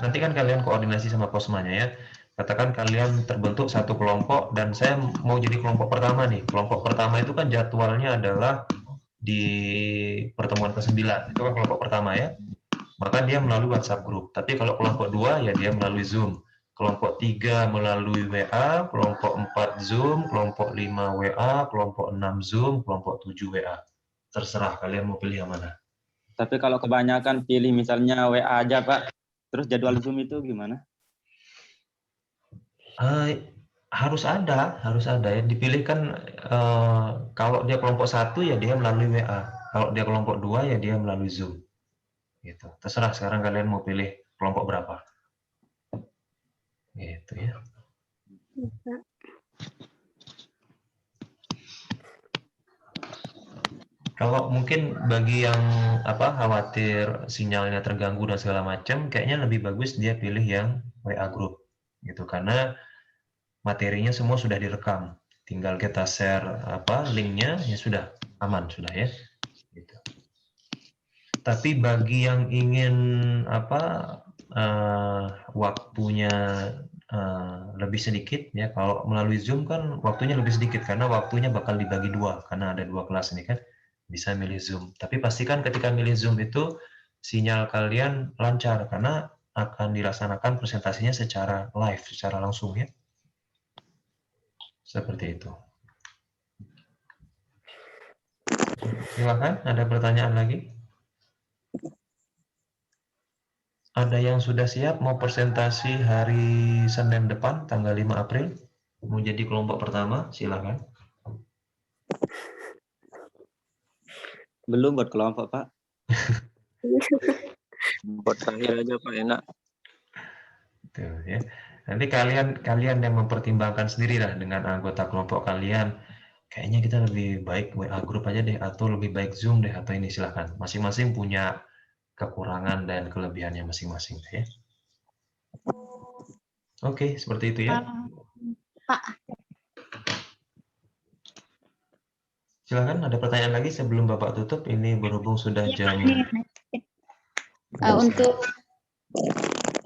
nanti kan kalian koordinasi sama posmanya ya. Katakan kalian terbentuk satu kelompok dan saya mau jadi kelompok pertama nih. Kelompok pertama itu kan jadwalnya adalah di pertemuan ke-9, itu kan kelompok pertama ya. Maka dia melalui WhatsApp group. Tapi kalau kelompok 2 ya dia melalui Zoom. Kelompok 3 melalui WA, kelompok 4 Zoom, kelompok 5 WA, kelompok 6 Zoom, kelompok 7 WA. Terserah kalian mau pilih yang mana. Tapi kalau kebanyakan pilih misalnya WA aja, Pak. Terus jadwal Zoom itu gimana? Harus ada ya. Dipilih kan kalau dia kelompok 1 ya dia melalui WA. Kalau dia kelompok 2 ya dia melalui Zoom. Gitu. Terserah sekarang kalian mau pilih kelompok berapa. Gitu ya. Kalau mungkin bagi yang khawatir sinyalnya terganggu dan segala macam, kayaknya lebih bagus dia pilih yang WA group gitu karena materinya semua sudah direkam. Tinggal kita share linknya ya sudah aman sudah ya. Gitu. Tapi bagi yang ingin waktunya lebih sedikit ya, kalau melalui Zoom kan waktunya lebih sedikit karena waktunya bakal dibagi 2 karena ada 2 kelas ini kan, bisa milih Zoom. Tapi pastikan ketika milih Zoom itu sinyal kalian lancar karena akan dilaksanakan presentasinya secara live, secara langsung ya. Seperti itu. Silakan, ada pertanyaan lagi? Ada yang sudah siap mau presentasi hari Senin depan, tanggal 5 April? Mau jadi kelompok pertama? Silakan. Belum buat kelompok, Pak. Buat terakhir aja, Pak, enak. Tuh, ya. Nanti kalian yang mempertimbangkan sendiri lah dengan anggota kelompok kalian. Kayaknya kita lebih baik WA group aja deh, atau lebih baik Zoom deh, atau ini silakan. Masing-masing punya kekurangan dan kelebihannya masing-masing ya. Oke, seperti itu ya. Pak. Silakan, ada pertanyaan lagi sebelum Bapak tutup. Ini berhubung sudah jam. Untuk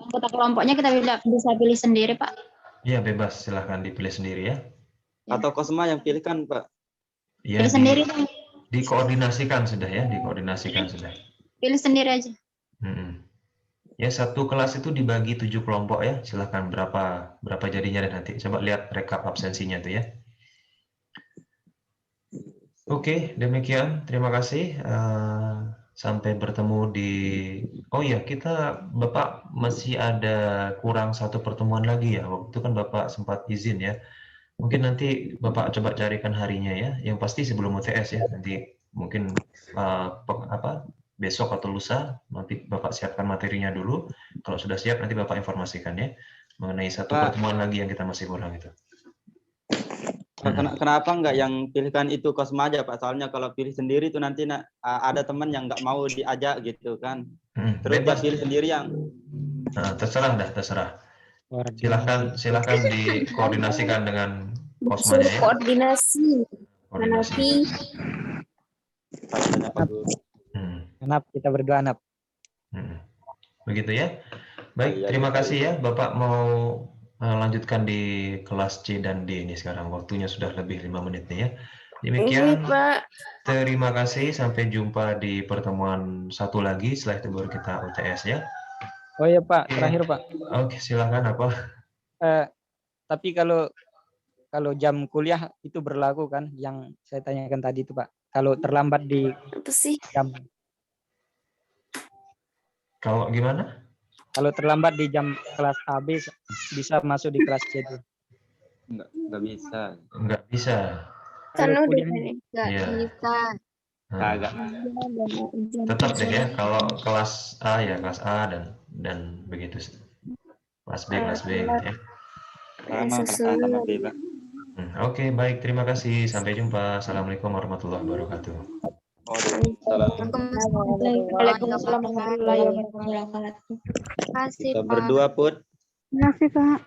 anggota kelompoknya kita bisa pilih sendiri, Pak. Iya, bebas. Silahkan dipilih sendiri ya. Atau Kosma yang pilih kan, Pak? Ya, pilih sendiri, Pak. Dikoordinasikan sudah ya, dikoordinasikan sudah. Pilih sendiri aja. Ya, satu kelas itu dibagi 7 kelompok ya. Silahkan berapa jadinya deh nanti. Coba lihat rekap absensinya tuh ya. Oke, demikian. Terima kasih. Sampai bertemu di... Oh iya, Bapak masih ada kurang satu pertemuan lagi ya. Waktu itu kan Bapak sempat izin ya. Mungkin nanti Bapak coba carikan harinya ya. Yang pasti sebelum UTS ya. Nanti mungkin besok atau lusa nanti Bapak siapkan materinya dulu. Kalau sudah siap nanti Bapak informasikan ya mengenai satu pertemuan lagi yang kita masih kurang itu. Kenapa nggak yang pilihkan itu Kosma aja Pak? Soalnya kalau pilih sendiri itu nanti ada teman yang nggak mau diajak gitu kan. Terus dia pilih sendiri yang. Nah, terserah. Silahkan dikoordinasikan dengan Kosmanya ya. Koordinasi. Anap, kita berdua Anap. Begitu ya. Baik, terima kasih ya. Bapak mau lanjutkan di kelas C dan D ini sekarang. Waktunya sudah lebih 5 menit nih ya. Demikian, terima kasih. Sampai jumpa di pertemuan satu lagi. Setelah itu baru kita UTS ya. Oh iya Pak, terakhir Pak. Oke, silakan apa? Tapi kalau jam kuliah itu berlaku kan yang saya tanyakan tadi itu Pak. Kalau terlambat di jam. Kalau gimana? Kalau terlambat di jam kelas AB bisa masuk di kelas C itu. Enggak bisa. Enggak bisa. Kan udah enggak bisa. Agak. Tetap deh ya kalau kelas A ya kelas A dan begitu. Kelas B gitu ya. Sama B, Pak. Oke, baik. Terima kasih. Sampai jumpa. Assalamualaikum warahmatullahi wabarakatuh. Waalaikumsalam warahmatullahi wabarakatuh. Kita berdua, Put. Terima kasih, Pak.